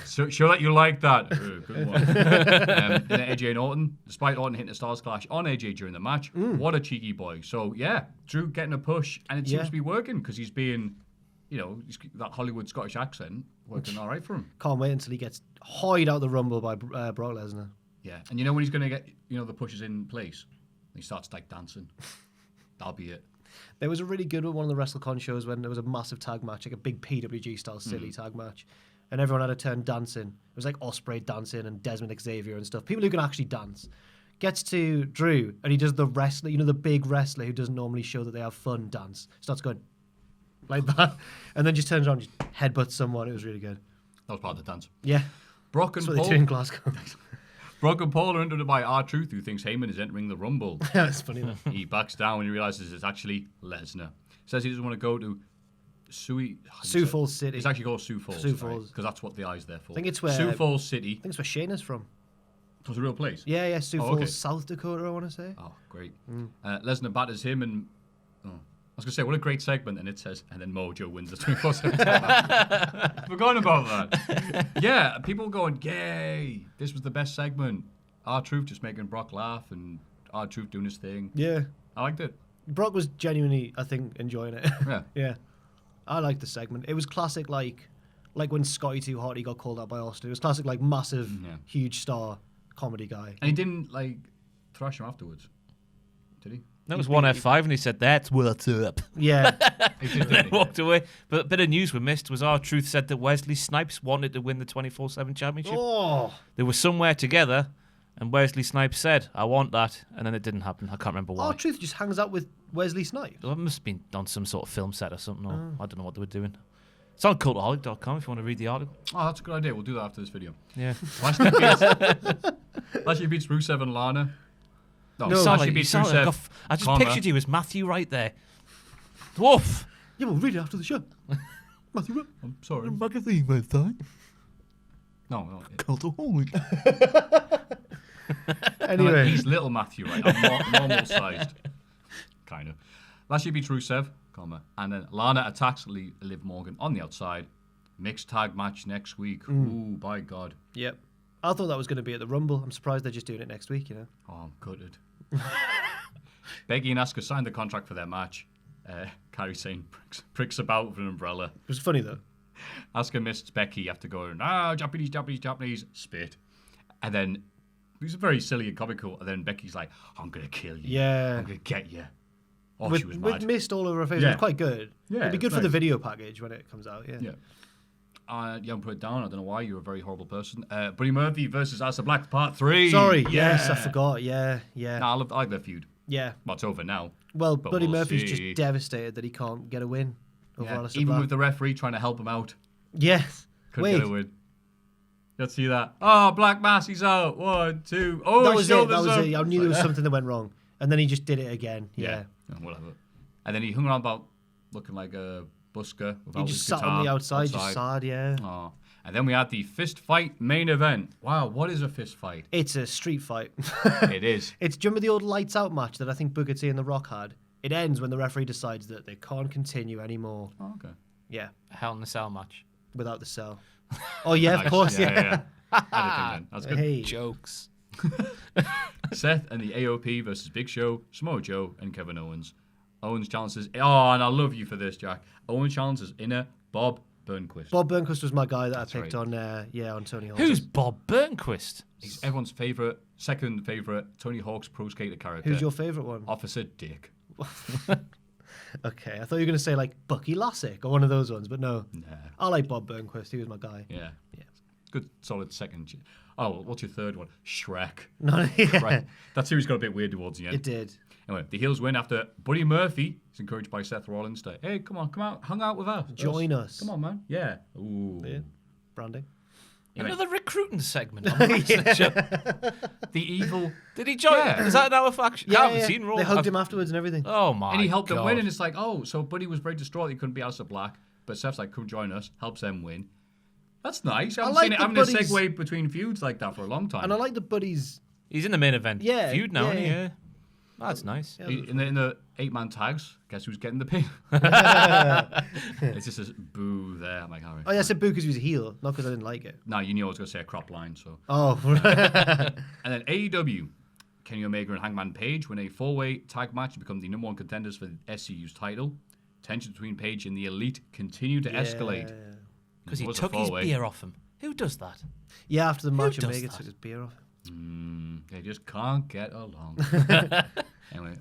B: Show that you like that. Good one. And then AJ and Orton, despite Orton hitting a Stars Clash on AJ during the match, what a cheeky boy. So, yeah, Drew getting a push, and it seems to be working because he's being, that Hollywood Scottish accent working all right for him.
D: Can't wait until he gets hoyed out the Rumble by Brock Lesnar.
B: Yeah, and when he's going to get, the pushes in place, he starts, like, dancing. That'll be it.
D: There was a really good one of the WrestleCon shows when there was a massive tag match, like a big PWG style silly tag match, and everyone had a turn dancing. It was like Ospreay dancing and Desmond Xavier and stuff. People who can actually dance. Gets to Drew and he does the wrestler, the big wrestler who doesn't normally show that they have fun dance. Starts going like that, and then just turns around and just headbutts someone. It was really good.
B: That was part of the dance.
D: Yeah,
B: Brock and
D: that's what they
B: Paul.
D: do in Glasgow.
B: Brock and Paul are interrupted by R-Truth, who thinks Heyman is entering the Rumble.
D: That's funny though.
B: He backs down when he realizes it's actually Lesnar. Says he doesn't want to go to
D: Sioux Falls City.
B: It's actually called Sioux Falls.
D: Sioux Falls.
B: Because that's what the I's there for.
D: I think it's where
B: Sioux Falls City.
D: I think it's where Shayna's from.
B: Was a real place.
D: Yeah, Sioux
B: Oh,
D: Falls,
B: okay.
D: South Dakota, I want to say.
B: Oh, great. Lesnar batters him and... Oh, I was going to say, what a great segment. And it says, and then Mojo wins the 24/7. Forgotten about that. Yeah, people going, yay, this was the best segment. R-Truth just making Brock laugh and R-Truth doing his thing.
D: Yeah.
B: I liked it.
D: Brock was genuinely, I think, enjoying it.
B: Yeah.
D: Yeah. I liked the segment. It was classic, like when Scotty Too Hotty got called out by Austin. It was classic, like, massive, huge star comedy guy.
B: And he didn't, like, thrash him afterwards. Did he?
C: That was one F5 and he said, that's what's up.
D: Yeah.
B: He did,
C: And then walked away. But a bit of news we missed was R-Truth said that Wesley Snipes wanted to win the 24/7 championship.
D: Oh.
C: They were somewhere together and Wesley Snipes said, I want that. And then it didn't happen. I can't remember why.
D: R-Truth just hangs out with Wesley Snipes.
C: Well, it must have been on some sort of film set or something. Or I don't know what they were doing. It's on cultaholic.com if you want to read the article.
B: Oh, that's a good idea. We'll do that after this video.
C: Yeah.
B: Lashley beats Rusev and Lana. No,
C: You sound
B: Lashley
C: like-
B: beats
C: you sound like
B: Rusev.
C: I just
B: comma.
C: pictured you as Maffew right there. Woof.
D: Yeah, we'll read it after the show. Matthew,
B: I'm sorry.
C: Magazine website.
B: No.
C: Cultaholic.
D: Anyway.
B: He's little Matthew, right? I'm normal sized. Kind of. Lashley beats Rusev, comma, and then Lana attacks Liv Morgan on the outside. Mixed tag match next week. Ooh, by God.
D: Yep. I thought that was going to be at the Rumble. I'm surprised they're just doing it next week,
B: Oh, I'm gutted. Becky and Asuka signed the contract for their match. Carrie saying pricks about with an umbrella.
D: It was funny, though.
B: Asuka missed Becky after going, Japanese, spit. And then it was very silly and comical. And then Becky's like, I'm going to kill you.
D: Yeah.
B: I'm going to get you. Oh,
D: with,
B: she was
D: with
B: mad.
D: mist all over her face. It
B: Yeah.
D: was quite good.
B: Yeah,
D: It'd be good
B: it's
D: for the
B: nice.
D: video package when it comes out, yeah.
B: Yeah. You haven't put it down. I don't know why. You're a very horrible person. Buddy Murphy versus Aleister Black, part 3.
D: Sorry,
B: Yeah.
D: yes, I forgot. Yeah.
B: Nah, I like their feud.
D: Yeah.
B: Well, it's over now.
D: Well,
B: But
D: Buddy
B: we'll
D: Murphy's
B: see.
D: just devastated that he can't get a win over
B: Yeah.
D: Aleister
B: Even
D: Black.
B: with the referee trying to help him out.
D: Yes.
B: Couldn't
D: Wait.
B: get a win. Let's see that. Oh, Black Mass, he's out. 1, 2. Oh,
D: That
B: his
D: was it.
B: shoulders
D: That was
B: up.
D: it. I knew there was something that went wrong. And then he just did it again. Yeah.
B: Whatever. And then he hung around about looking like a busker without
D: He
B: his
D: just sat
B: guitar
D: on the outside, just sad, yeah.
B: Oh. And then we had the fist fight main event. Wow, what is a fist fight?
D: It's a street fight.
B: It is.
D: It's, do you remember the old lights out match that I think Booker T and The Rock had? It ends when the referee decides that they can't continue anymore.
B: Oh, okay.
D: Yeah,
C: Hell in a Cell match.
D: without the cell. Oh, yeah, of
B: Nice.
D: course, yeah.
B: I had a thing then. That's good.
D: Hey.
C: Jokes.
B: Seth and the AOP versus Big Show, Samoa Joe, and Kevin Owens. Owens challenges. Oh, and I love you for this, Jack. Owens challenges inner Bob Burnquist.
D: Bob Burnquist was my guy that
B: That's
D: I picked
B: right.
D: on Tony Hawk.
C: Who's Bob Burnquist?
B: He's everyone's second favourite Tony Hawk's pro skater character.
D: Who's your favourite one?
B: Officer Dick.
D: Okay, I thought you were going to say like Bucky Lassick or one of those ones, but no.
B: Nah.
D: I like Bob Burnquist. He was my guy.
B: Yeah.
D: Yeah.
B: Good solid second. Oh, what's your third one? Shrek.
D: No, yeah.
B: Right. That series got a bit weird towards the end.
D: It did.
B: Anyway, the heels win after Buddy Murphy is encouraged by Seth Rollins to, hey, come out, hang out with us.
D: Join us.
B: Come on, man. Yeah. Ooh.
D: Yeah. Branding.
B: Anyway,
C: Another recruiting segment on the wrestling show.
B: the evil.
C: Did he join?
B: Yeah.
C: Is that now a faction? I haven't seen Raw.
D: They hugged him afterwards and everything.
C: Oh my!
B: And he helped
C: God.
B: them win, and it's like, oh, so Buddy was very distraught he couldn't be Aleister Black, but Seth's like, come join us, helps them win. That's nice. I haven't
D: like
B: seen it
D: the
B: having a
D: buddies.
B: segue between feuds like that for a long time.
D: And I like the buddies.
C: He's in the main event.
D: Yeah,
C: feud now.
D: yeah,
C: Isn't he?
D: yeah.
C: Yeah. That's nice.
D: Yeah.
B: In the 8-man tags, guess who's getting the pin? It's just a boo there. I'm like, all right.
D: Oh, yeah, I said boo because he was a heel, not because I didn't like it.
B: No, you knew I was going to say a crop line, so.
D: Oh.
B: And then AEW, Kenny Omega and Hangman Page win a 4-way tag match to become the number 1 contenders for the SCU's title. Tensions between Page and the Elite continue to escalate.
C: Because he
B: It was a
C: took his
B: 4-way.
C: beer off him. Who does that?
D: Yeah, after the match,
C: does
D: Omega
C: that?
D: took his beer off.
B: They just can't get along. Anyway,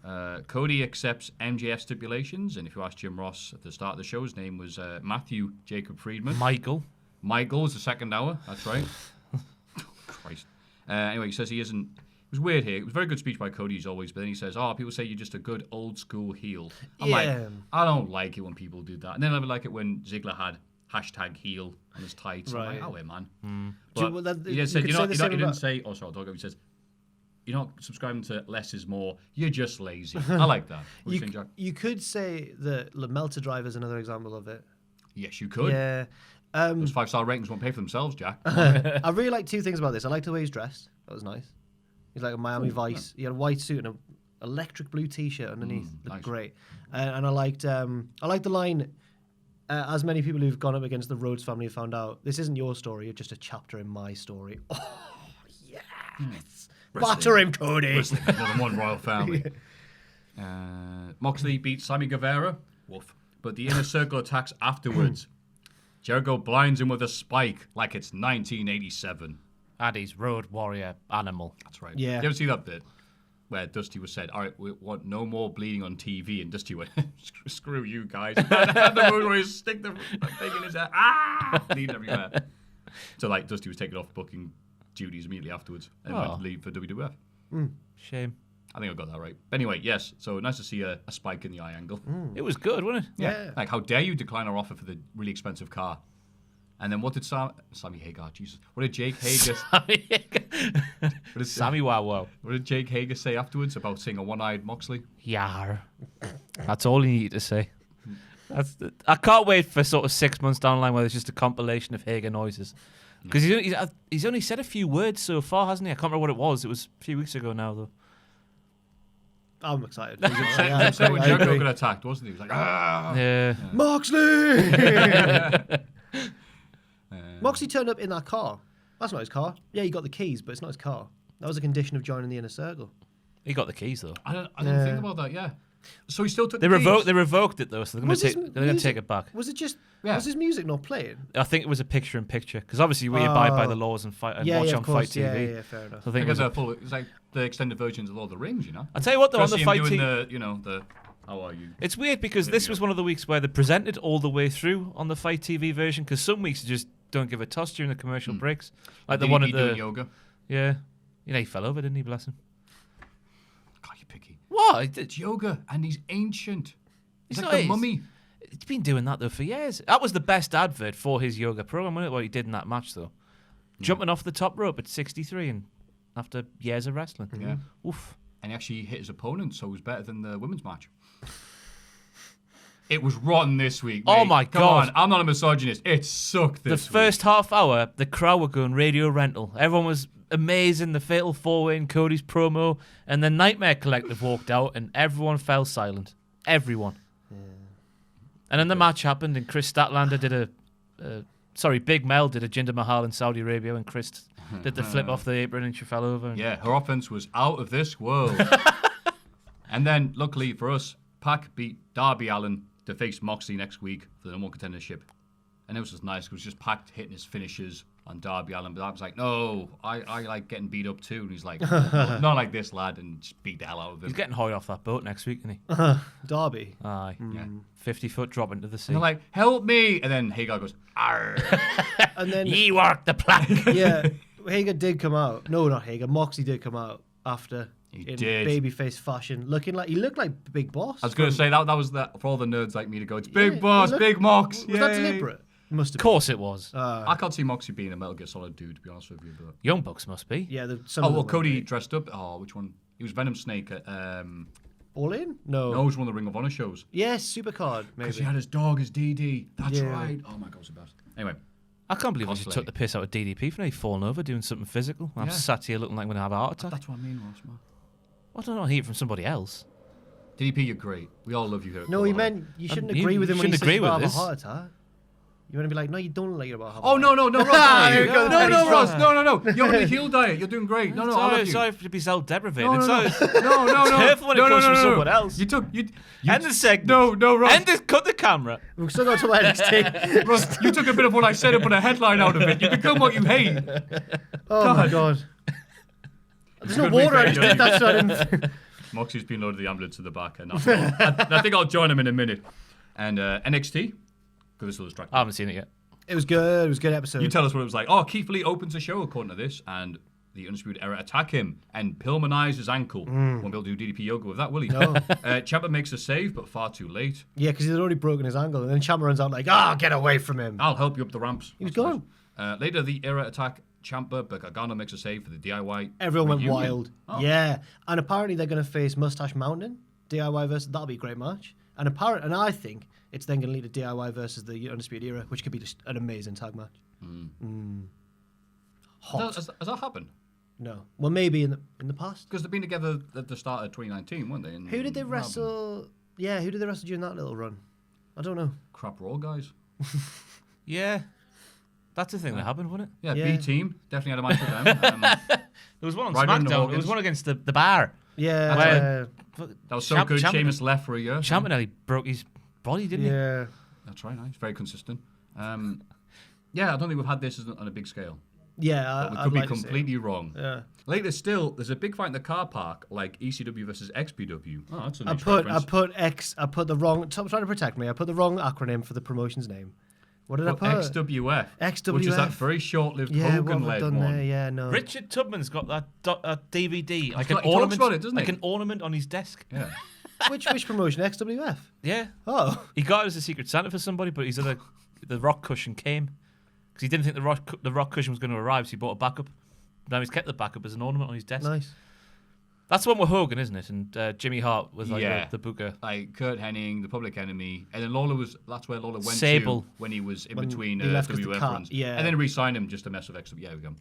B: Cody accepts MJF stipulations, and if you ask Jim Ross at the start of the show, his name was Maffew Jacob Friedman.
C: Michael.
B: Michael was the second hour, that's right. Christ. Anyway, he says he isn't. It was weird here. It was a very good speech by Cody, as always, but then he says, oh, people say you're just a good old school heel. I'm like, I don't like it when people do that. And then I would like it when Ziggler had #heel on his tights. I'm like, oh, wait, man. But he just said, he didn't say, oh, sorry, he says, you're not subscribing to less is more. You're just lazy. I like that. What do you think, Jack?
D: You could say that the Melter Driver is another example of it.
B: Yes, you could.
D: Yeah.
B: Those 5-star ratings won't pay for themselves, Jack.
D: I really like two things about this. I liked the way he's dressed. That was nice. He's like a Miami Vice. He had a white suit and an electric blue T-shirt underneath. Looked
B: nice.
D: great. And I liked the line. As many people who've gone up against the Rhodes family have found out, this isn't your story. You're just a chapter in my story. Oh yes, batter him, Cody.
B: Wrestling, more than one royal family. Moxley beats Sammy Guevara. Woof. But the inner circle attacks afterwards. Jericho blinds him with a spike like it's 1987.
C: Addy's Road Warrior Animal.
B: That's right.
D: Yeah.
B: Did you ever see that bit where Dusty was said, all right, we want no more bleeding on TV, and Dusty went, screw you guys. And the moon where he stick the thing in his head, bleeding everywhere. So like Dusty was taken off booking duties immediately afterwards and went to leave for WWF.
C: Shame.
B: I think I got that right. But anyway, yes. So nice to see a spike in the eye angle.
C: It was good, wasn't it?
D: Yeah.
B: Like, how dare you decline our offer for the really expensive car? And then what did Sammy Hagar, Jesus. What did Jake Hager
C: Sammy Wow.
B: What did Jake Hager say afterwards about seeing a one-eyed Moxley?
C: Yar. That's all you need to say. I can't wait for sort of 6 months down the line where there's just a compilation of Hager noises. Because he's only said a few words so far, hasn't he? I can't remember what it was. It was a few weeks ago now, though.
D: I'm excited.
B: So when Jericho got attacked, wasn't he? He was like,
C: Yeah.
D: Moxley! Moxley turned up in that car. That's not his car. Yeah, he got the keys, but it's not his car. That was a condition of joining the inner circle.
C: He got the keys, though.
B: I didn't think about that, yeah. So he still took
C: They
B: the keys.
C: revoked it, though, so they're going to take it back.
D: Was it just...
B: Yeah.
D: Was his music not playing?
C: I think it was a picture-in-picture, because obviously we abide by the laws and fight and watch on Fight TV.
D: Yeah, fair enough.
C: So I think
B: It's like the extended versions of Lord of the Rings, you know?
C: I'll tell you what, though, on the
B: Especially
C: Fight
B: him
C: TV...
B: doing the how are you?
C: It's weird, because this was one of the weeks where they presented all the way through on the Fight TV version, because some weeks you just don't give a toss during the commercial breaks. Like the one at the...
B: doing yoga?
C: Yeah. You know, he fell over, didn't he, bless him?
B: God, you're picky.
C: What?
B: It's yoga, and he's ancient. He's
C: It's
B: like
C: not
B: a
C: his.
B: mummy.
C: It's been doing that, though, for years. That was the best advert for his yoga program, wasn't it? What he did in that match, though. Jumping off the top rope at 63 and after years of wrestling.
B: Yeah.
C: Oof.
B: And he actually hit his opponent, so it was better than the women's match. It was rotten this week, mate.
C: Oh, my
B: Come
C: God.
B: on, I'm not a misogynist. It sucked this
C: The first half hour, the crowd were going radio rental. Everyone was amazing. The Fatal 4-Way and Cody's promo. And then Nightmare Collective walked out and everyone fell silent. Everyone. And then the match happened and Chris Statlander did Big Mel did a Jinder Mahal in Saudi Arabia and Chris did the flip off the apron and she fell over.
B: Yeah, her offense was out of this world. And then, luckily for us, Pac beat Darby Allen to face Moxley next week for the number one contendership. And it was just nice. It was just Pac hitting his finishes on Darby Allen, but I was like, no, I like getting beat up too. And he's like, no, not like this lad, and just beat the hell out of him.
C: He's getting high off that boat next week, isn't he?
D: Derby.
C: Aye.
B: Yeah.
C: 50-foot drop into the sea.
B: And they're like, help me. And then Hagar goes, arr.
D: And then,
C: Ye work the plank.
D: yeah, Hager did come out. No, not Hager. Moxley did come out after.
B: He
D: in
B: did.
D: babyface fashion, he looked like Big Boss.
B: I was going to say, that was for all the nerds like me to go, it's
D: Yeah,
B: Big Boss,
D: he looked-
B: Big Mox.
D: Was that
B: yay.
D: deliberate? Must
C: Of
D: have
C: course it was.
B: I can't see Moxie being a Metal Gear Solid dude, to be honest with you. But...
C: Young Bucks must be.
D: been. Yeah,
B: Cody dressed up. Oh, which one? He was Venom Snake at...
D: All In? No.
B: No, it was one of the Ring of Honor shows.
D: Yes, Supercard, maybe.
B: Because he had his dog, his DD. That's
D: Yeah.
B: right. Oh my God, it's the best. Anyway,
C: I can't believe we just
B: Costly.
C: took the piss out of DDP for now. He's fallen over doing something physical. I'm
B: Yeah.
C: sat here looking like I'm going to have a heart attack.
B: that's what I mean, Ross, man.
C: I don't know, hear it from somebody else.
B: DDP, you're great. We all love you here. at
D: No, he
B: Cultaholic.
D: meant you shouldn't
C: you
D: agree with him when he
C: shouldn't
D: says
C: agree
D: you're
C: with
D: about to have a
C: this.
D: heart attack. You want to be like, no, you don't look like you're about to have a
B: Oh,
D: heart
B: no, no, Ross.
D: There we go.
B: No,
D: He's
B: Ross.
D: wrong.
B: No. You're on the heel diet. You're doing great. No, I love you.
C: Sorry to be self-deprecating.
B: No,
C: It's
B: no,
C: always-
B: no.
C: careful when it comes from someone else.
B: You took...
C: End the segment.
B: No, Ross.
C: Cut the camera.
D: We've still got to NXT.
B: Ross, you took a bit of what I said and put a headline out of it. You become what you hate.
D: Oh, my God. There's no water. I just did that so I didn't...
B: Moxie's been loaded the ambulance to the back, and I think I'll join him in a minute. And NXT, because this will distract me.
C: I haven't seen it yet.
D: It was good. It was a good episode.
B: You tell us what it was like. Oh, Keith Lee opens a show according to this, and the Undisputed Era attack him and Pillmanize his ankle. Won't be able to do DDP yoga with that, will he?
D: No.
B: Ciampa makes a save, but far too late.
D: Yeah, because he'd already broken his ankle. And then Ciampa runs out like, get away from him.
B: I'll help you up the ramps.
D: He was
B: That's
D: gone.
B: nice. Later, the Era attack Ciampa, but Gargano makes a save for the DIY.
D: Everyone went
B: reunion.
D: wild.
B: Oh.
D: Yeah. And apparently they're going to face Mustache Mountain, DIY versus. That'll be a great match. And I think it's then going to lead to DIY versus the Undisputed Era, which could be just an amazing tag match. Hot.
B: Has that happened?
D: No. Well, maybe in the past.
B: Because they've been together at the start of 2019, weren't they? In
D: Who did they
B: Melbourne.
D: wrestle? Yeah, who did they wrestle during that little run? I don't know.
B: Crap Raw guys.
C: Yeah. That's the thing that happened, wasn't it?
B: Yeah,
D: Yeah.
B: B Team definitely had a match with them.
C: There was one on
B: Ryder and the
C: SmackDown. There
B: Hawkins.
C: was one against the bar.
D: Yeah.
C: Where-
B: That was so good. Sheamus left for a year.
C: Ciampa nearly broke his body, didn't he?
D: yeah.
B: That's right. Nice. Very consistent. Yeah, I don't think we've had this on a big scale.
D: Yeah.
B: But we
D: I'd
B: could be
D: like to see it.
B: completely wrong.
D: Yeah.
B: Later still, there's a big fight in the car park, like ECW versus XPW. Oh, that's a
D: I
B: nice
D: put the wrong. Stop trying to protect me. I put the wrong acronym for the promotion's name. What did I put?
B: XWF.
D: XWF.
B: Which is that very short-lived
D: Yeah, what have I
B: Hogan-led
D: done
B: one.
D: there? Yeah, no.
C: Richard Tubman's got that DVD, like
B: he
C: an
B: talks
C: ornament,
B: about it, doesn't
C: like
B: he?
C: an ornament on his desk.
B: Yeah.
D: which promotion? XWF.
C: Yeah.
D: Oh.
C: He got it as a Secret Santa for somebody, but he's at the rock cushion came because he didn't think the rock cushion was going to arrive, so he bought a backup. Now he's kept the backup as an ornament on his desk.
D: Nice.
C: That's the one with Hogan, isn't it? And Jimmy Hart was like
B: Yeah.
C: the booker.
B: Like Kurt Hennig, the Public Enemy, and then that's where Lawler went
C: Sable.
B: to when he was in
D: When
B: between
D: he left 'cause the
B: WF
D: cat-
B: runs.
D: yeah.
B: And then re-signed him just to mess with XW. Yeah, we go.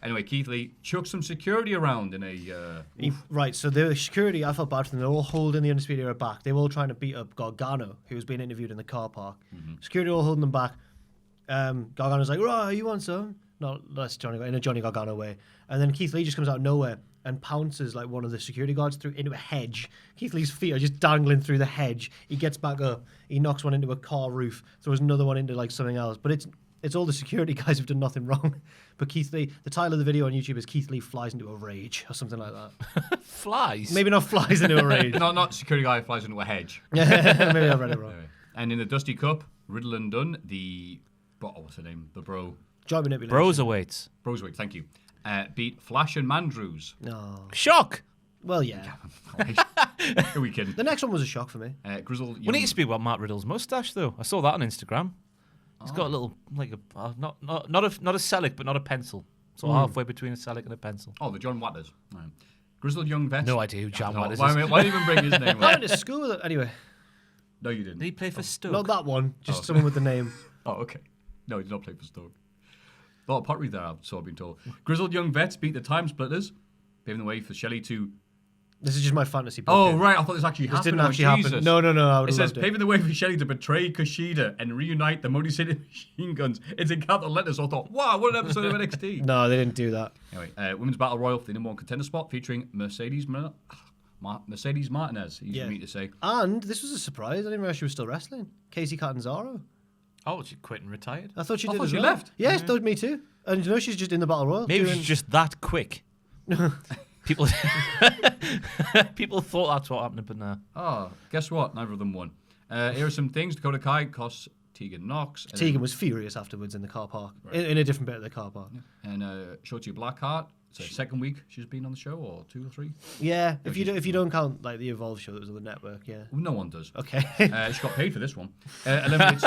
B: Anyway, Keith Lee chucked some security around in a...
D: Right, so the security, I felt bad for them. They're all holding the Undisputed Era back. They were all trying to beat up Gargano, who was being interviewed in the car park. Security all holding them back. Gargano's like, right, you want some? No, that's Johnny, in a Johnny Gargano way. And then Keith Lee just comes out of nowhere and pounces like one of the security guards through into a hedge. Keith Lee's feet are just dangling through the hedge. He gets back up. He knocks one into a car roof. Throws another one into like something else. But it's all the security guys who've done nothing wrong. But Keith Lee, the title of the video on YouTube is Keith Lee flies into a rage or something like that.
C: Flies.
D: Maybe not flies into a rage.
B: not security guy flies into a hedge.
D: Maybe I read it wrong.
B: Anyway. And in the Dusty Cup, Riddle and Dunn, what's her name? The bro.
D: Joint manipulation.
C: Bros awaits.
B: Broswick, thank you. Beat Flash and Mandrews.
D: No.
C: Shock.
D: Well, yeah.
B: Are we kidding?
D: The next one was a shock for me.
B: Grizzled
C: We
B: young...
C: need to speak about Mart Riddle's mustache, though. I saw that on Instagram. He's got a little, like not a celic, but not a pencil. So halfway between a celic and a pencil.
B: Oh, the John Watters. Right. Grizzled young vet.
C: No idea who John
B: No,
C: Watters
B: why,
C: is.
B: why even bring his name
D: I
B: up?
D: went to school with it. Anyway,
B: No, you didn't.
C: Did he play for Stoke?
D: not that one. Just
B: Oh.
D: someone with the name.
B: Oh, okay. No, he did not play for Stoke. A lot of pottery there, so I've been told. Grizzled young vets beat the Time Splitters, paving the way for Shelley to...
D: This is just my fantasy book.
B: Oh,
D: here.
B: right, I thought this actually
D: This
B: happened.
D: didn't actually happen.
B: Jesus.
D: No, I would
B: It
D: have
B: says,
D: loved it.
B: paving the way for Shelley to betray Kushida and reunite the Motor City Machine Guns. It's in capital letters, so I thought, wow, what an episode of NXT.
D: No, they didn't do that.
B: Anyway, Women's Battle Royal for the number one contender spot, featuring Mercedes Martinez, easy
D: Yeah.
B: for me to say.
D: And this was a surprise. I didn't realize she was still wrestling. Casey Catanzaro.
C: Oh, she quit and retired.
D: I thought she
B: I
D: did
B: thought
D: as
B: she
D: well.
B: left.
D: Yes, that was me too. And you know, she's just in the Battle Royal.
C: Maybe
D: doing...
C: she's just that quick. People thought that's what happened, but no.
B: Oh, guess what? Neither of them won. Here are some things. Dakota Kai costs Tegan Knox.
D: Tegan was furious afterwards in the car park, in a different bit of the car park.
B: Yeah. And Shotzi Blackheart. It's her second week she's been on the show, or 2 or 3.
D: Yeah, if you don't count like the Evolve show that was on the network, yeah.
B: Well, no one does.
D: Okay.
B: She got paid for this one. Eliminates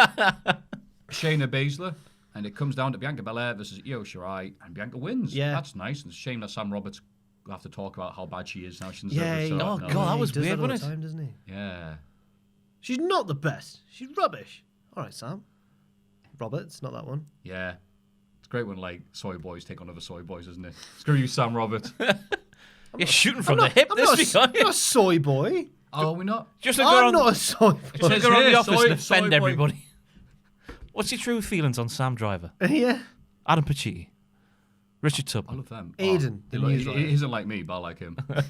B: Shayna Baszler, and it comes down to Bianca Belair versus Io Shirai, and Bianca wins.
D: Yeah.
B: That's nice. And it's a shame that Sam Roberts will have to talk about how bad she is now. She's
D: Yeah.
C: Oh, God, that was weird,
D: all the
C: wasn't it?
D: time, doesn't he?
B: Yeah.
D: She's not the best. She's rubbish. All right, Sam. Roberts, not that one.
B: Yeah. It's great when, like, soy boys take on other soy boys, isn't it? Screw you, Sam Roberts.
C: You're shooting from the hip this week, aren't
D: I'm
C: you?
D: not a soy boy.
B: Oh, are we not?
C: Just to go
D: I'm
C: around,
D: not a soy boy.
C: just to
B: says
C: go around
B: here,
C: the office
B: soy-
C: and
B: soy
C: offend
B: boy.
C: everybody. What's your true feelings on Sam Driver?
D: Yeah.
C: Adam Pacitti? Richard
B: I
C: Tubman?
B: love them.
D: Aiden, the news writer.
B: he isn't like me, but I like him. Is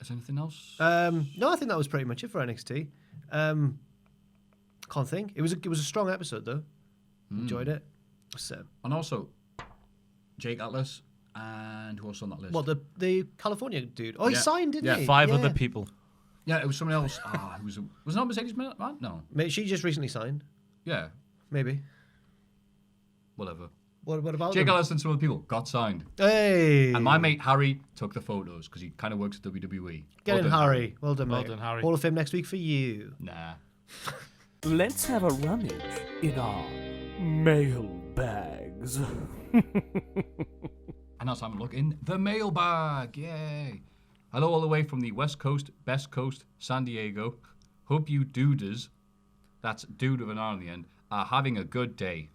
B: there anything else?
D: No, I think that was pretty much it for NXT. Can't think. It was a strong episode though. Enjoyed it. So,
B: And also, Jake Atlas, and who else on that list?
D: what the California dude? Oh, he
B: Yeah.
D: signed, didn't
B: Yeah,
D: he?
C: 5 other people.
B: Yeah, it was someone else. Was it not Mercedes man? No.
D: Mate, she just recently signed.
B: Yeah,
D: Maybe.
B: whatever.
D: What about
B: Jake
D: them?
B: Atlas and some other people got signed.
D: Hey.
B: And my mate Harry took the photos because he kind of works at WWE.
D: Get in,
B: Well done,
D: Harry. Well done,
C: Well
D: mate.
C: done, Harry.
D: Hall of Fame next week for you.
B: Nah.
A: Let's have a rummage in our mailbags.
B: And now time to look in the mailbag. Yay. Hello all the way from the West Coast, Best Coast, San Diego. Hope you duders, that's dude with an R on the end, are having a good day.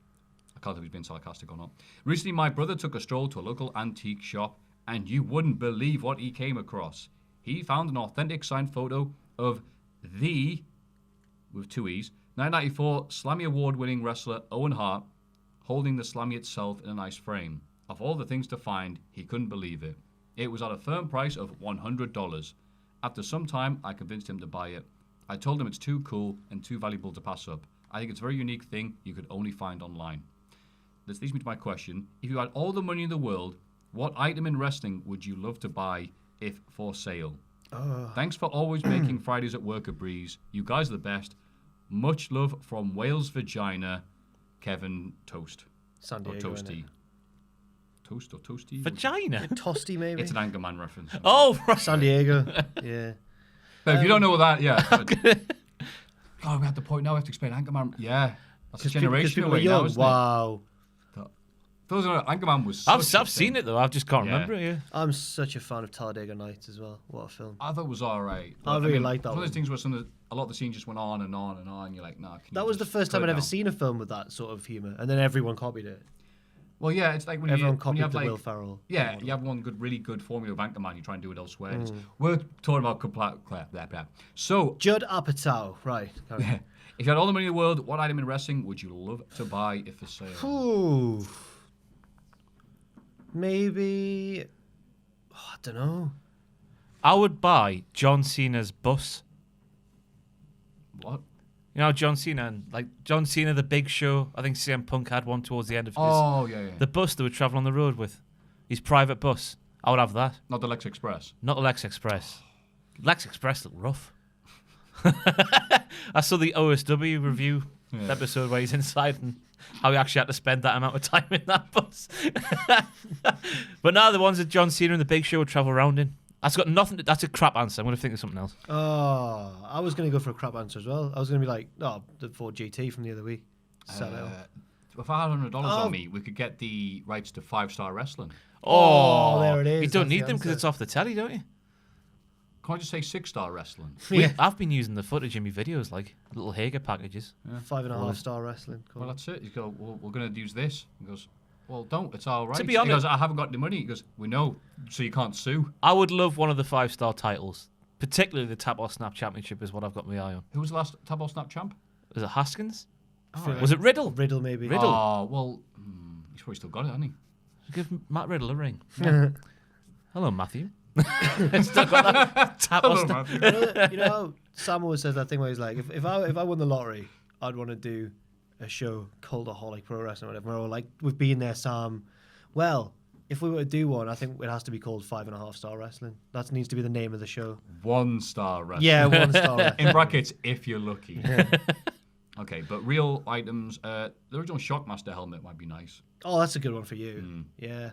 B: I can't tell if he's being sarcastic or not. Recently, my brother took a stroll to a local antique shop, and you wouldn't believe what he came across. He found an authentic signed photo of the, with 2 E's, 1994 Slammy Award-winning wrestler Owen Hart holding the Slammy itself in a nice frame. Of all the things to find, he couldn't believe it. It was at a firm price of $100. After some time, I convinced him to buy it. I told him it's too cool and too valuable to pass up. I think it's a very unique thing you could only find online. This leads me to my question. If you had all the money in the world, what item in wrestling would you love to buy if for sale? Thanks for always making Fridays at work a breeze. You guys are the best. Much love from Wales Vagina, Kevin Toast.
D: San
B: Or
D: Diego.
B: Toasty. Toast or Toasty?
C: Vagina?
D: Tosty, maybe.
B: It's an Anchorman reference.
C: Oh, right.
D: San Diego. Yeah.
B: But if you don't know what that, yeah. Oh, we're at the point now we have to explain Anchorman. Yeah. That's a generation
D: people
B: away
D: are young.
B: now, isn't
D: Wow.
B: it? Those are, Anchorman was
C: I've
B: such a
C: seen
B: thing.
C: it though. I just can't
B: Yeah.
C: remember it. Yeah.
D: I'm such a fan of Talladega Nights as well. What a film.
B: I thought it was alright.
D: I really liked that
B: One of
D: one.
B: those things where a lot of the scenes just went on and on and on. You're like, nah.
D: That was the first time I'd ever seen a film with that sort of humour, and then everyone copied it.
B: Well, yeah, it's like when
D: Everyone
B: you
D: copied
B: have
D: the
B: like,
D: Will Ferrell.
B: Yeah,
D: model.
B: you have one good, really good formula of Anchorman. You try and do it elsewhere. We're talking about blah, blah. So,
D: Judd Apatow, right. carry on.
B: if you had all the money in the world, what item in wrestling would you love to buy if for sale?
D: Ooh. Maybe. Oh, I don't know.
C: I would buy John Cena's bus.
B: What?
C: You know, John Cena, and like John Cena, the Big Show. I think CM Punk had one towards the end of his.
B: Oh, yeah.
C: The bus that would travel on the road with. His private bus. I would have that.
B: Not the Lex Express.
C: Not the Lex Express. Lex Express looked rough. I saw the OSW review episode where he's inside and how he actually had to spend that amount of time in that bus. But now the ones that John Cena and the Big Show would travel around in. That's got nothing. That's a crap answer. I'm going to think of something else.
D: Oh, I was going to go for a crap answer as well. I was going to be like, the Ford GT from the other week. Sell it off.
B: If I had $100 on me, we could get the rights to 5-star wrestling.
D: Oh, there it is.
C: You don't
D: That's
C: need
D: the
C: them because
D: answer.
C: it's off the telly, don't you?
B: Can't I just say 6-star wrestling?
D: Yeah.
C: I've been using the footage in my videos, like little Hager packages.
D: 5.5 star wrestling. Cool.
B: Well, that's it. You go, well, we're going to use this. He goes, well, don't. It's all right.
C: To be
B: He
C: honest-
B: goes, I haven't got the money. He goes, we know, so you can't sue.
C: I would love one of the 5-star titles, particularly the Tap or Snap Championship is what I've got my eye on.
B: Who was the last Tabble Snap champ?
C: Was it Haskins?
D: feel
C: Was it Riddle?
D: Riddle, maybe.
C: Riddle.
B: Oh, well, he's probably still got it, hasn't he?
C: Give Matt Riddle a ring. Hello, Maffew. Still got that Tap or Snap.
D: You know, Sam always says that thing where he's like, if I won the lottery, I'd want to do a show, Cultaholic Pro Wrestling, whatever. We're all like, we've been there, Sam. Well, if we were to do one, I think it has to be called 5.5 Star Wrestling. That needs to be the name of the show.
B: 1 star wrestling.
D: Yeah, 1 star.
B: In brackets, if you're lucky. Okay, but real items. The original Shockmaster helmet might be nice.
D: Oh, that's a good one for you. Yeah,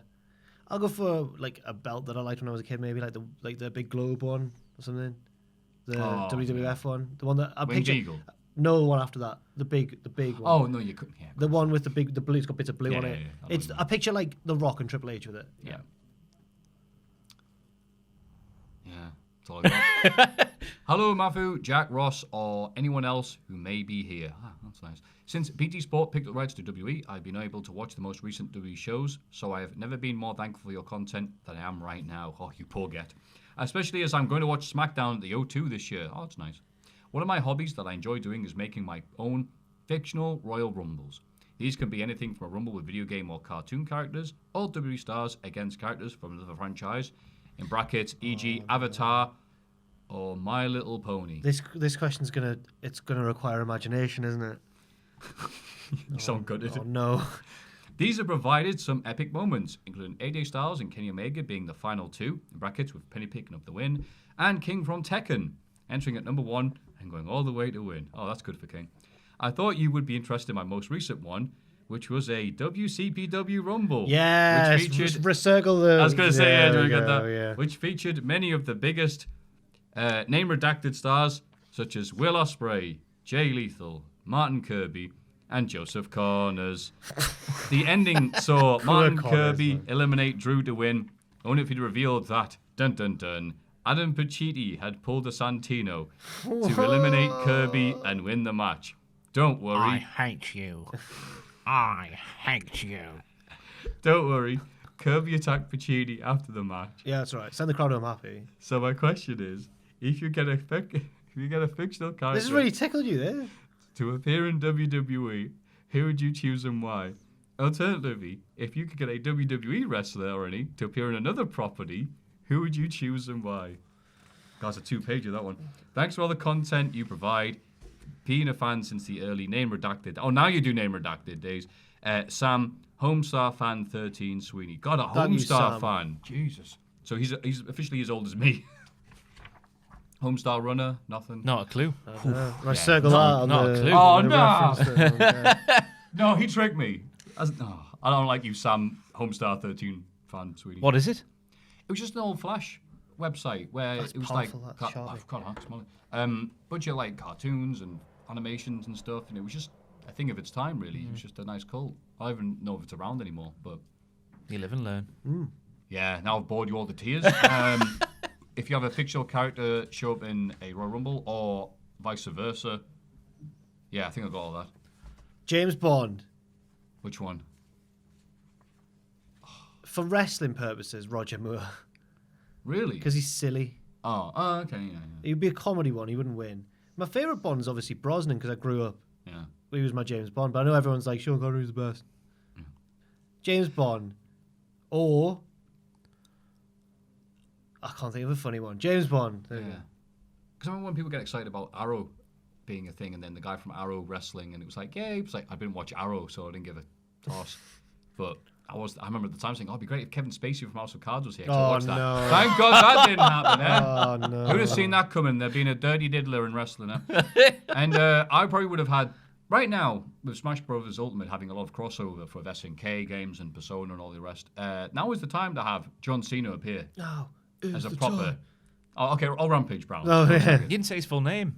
D: I'll go for like a belt that I liked when I was a kid. Maybe like the big globe one or something. The WWF one, the one that I
B: Winged
D: picture.
B: Eagle.
D: No, the one after that, the big one.
B: Oh no, you couldn't. Yeah,
D: the one with the blue. It's got bits of blue on it.
B: Yeah.
D: I picture like The Rock and Triple H with it.
B: Yeah. That's all I got. Hello, Maffew, Jack, Ross, or anyone else who may be here. That's nice. Since BT Sport picked up rights to WWE, I've been able to watch the most recent WWE shows, so I have never been more thankful for your content than I am right now. Oh, you poor get. Especially as I'm going to watch SmackDown at the O2 this year. Oh, that's nice. One of my hobbies that I enjoy doing is making my own fictional Royal Rumbles. These can be anything from a rumble with video game or cartoon characters, or WWE stars against characters from another franchise, in brackets, e.g. Avatar or My Little Pony.
D: This question's gonna require imagination, isn't it?
B: You sound good at it.
D: Oh no.
B: These have provided some epic moments, including AJ Styles and Kenny Omega being the final 2, in brackets with Penny picking up the win, and King from Tekken entering at number 1 and going all the way to win. Oh, that's good for King. I thought you would be interested in my most recent one, which was a WCPW Rumble.
D: Yes,
B: which featured,
D: recircle the...
B: I was going to say, yeah, do I get that?
D: Yeah.
B: Which featured many of the biggest name-redacted stars, such as Will Ospreay, Jay Lethal, Martin Kirby, and Joseph Corners. The ending saw Martin Kirby eliminate Drew to win, only if he'd revealed that, dun dun dun, Adam Pacitti had pulled a Santino to eliminate Kirby and win the match. Don't worry.
E: I hate you. I hate you.
B: Don't worry. Kirby attacked Pacitti after the match.
D: Yeah, that's right. Send the crowd home happy.
B: So my question is, if you get a fictional character
D: This has really tickled you there.
B: to appear in WWE, who would you choose and why? Alternatively, if you could get a WWE wrestler or any to appear in another property, who would you choose and why? That's a 2-pager, that one. Thanks for all the content you provide. Being a fan since the early name redacted. Oh, now you do name redacted days. Sam, Homestar fan 13 Sweeney. God, a Homestar fan. Jesus. So he's officially as old as me. Homestar runner, nothing.
C: Not a clue.
D: I circle that on
C: not a
D: the...
C: clue.
B: Oh,
D: the
B: no.
D: reference to it.
B: No, he tricked me. I don't like you, Sam, Homestar 13 fan Sweeney.
C: What is it?
B: It was just an old Flash website where
D: That's
B: it was
D: powerful,
B: like
D: that's sharp.
B: I've got bunch of like cartoons and animations and stuff, and it was just a thing of its time. Really, it was just a nice cult. I don't even know if it's around anymore, but
C: You live and learn.
B: yeah, now I've bored you all to tears. If you have a fictional character show up in a Royal Rumble or vice versa, yeah, I think I got all that.
D: James Bond.
B: Which one?
D: For wrestling purposes, Roger Moore.
B: Really?
D: Because he's silly.
B: Oh, okay, yeah.
D: He'd be a comedy one. He wouldn't win. My favourite Bond is obviously Brosnan because I grew up.
B: Yeah.
D: He was my James Bond. But I know everyone's like, Sean Connery's the best. James Bond. Or... I can't think of a funny one. James Bond. There you
B: Yeah.
D: go.
B: Because I remember when people get excited about Arrow being a thing, and then the guy from Arrow wrestling, and it was like, yeah, he was like, I didn't watch Arrow, so I didn't give a toss. But I remember at the time saying, oh, it'd be great if Kevin Spacey from House of Cards was here. 'Cause I
D: Oh,
B: watched that.
D: no.
B: Thank God that didn't happen, eh?
D: Oh, no.
B: Who'd have seen that coming? There being a dirty diddler in wrestling, eh? And I probably would have had, right now, with Smash Bros. Ultimate having a lot of crossover for SNK games and Persona and all the rest, now is the time to have John Cena appear
D: No.
B: as a proper... Oh, okay, or Rampage Brown.
D: Oh, yeah.
C: You didn't say his full name.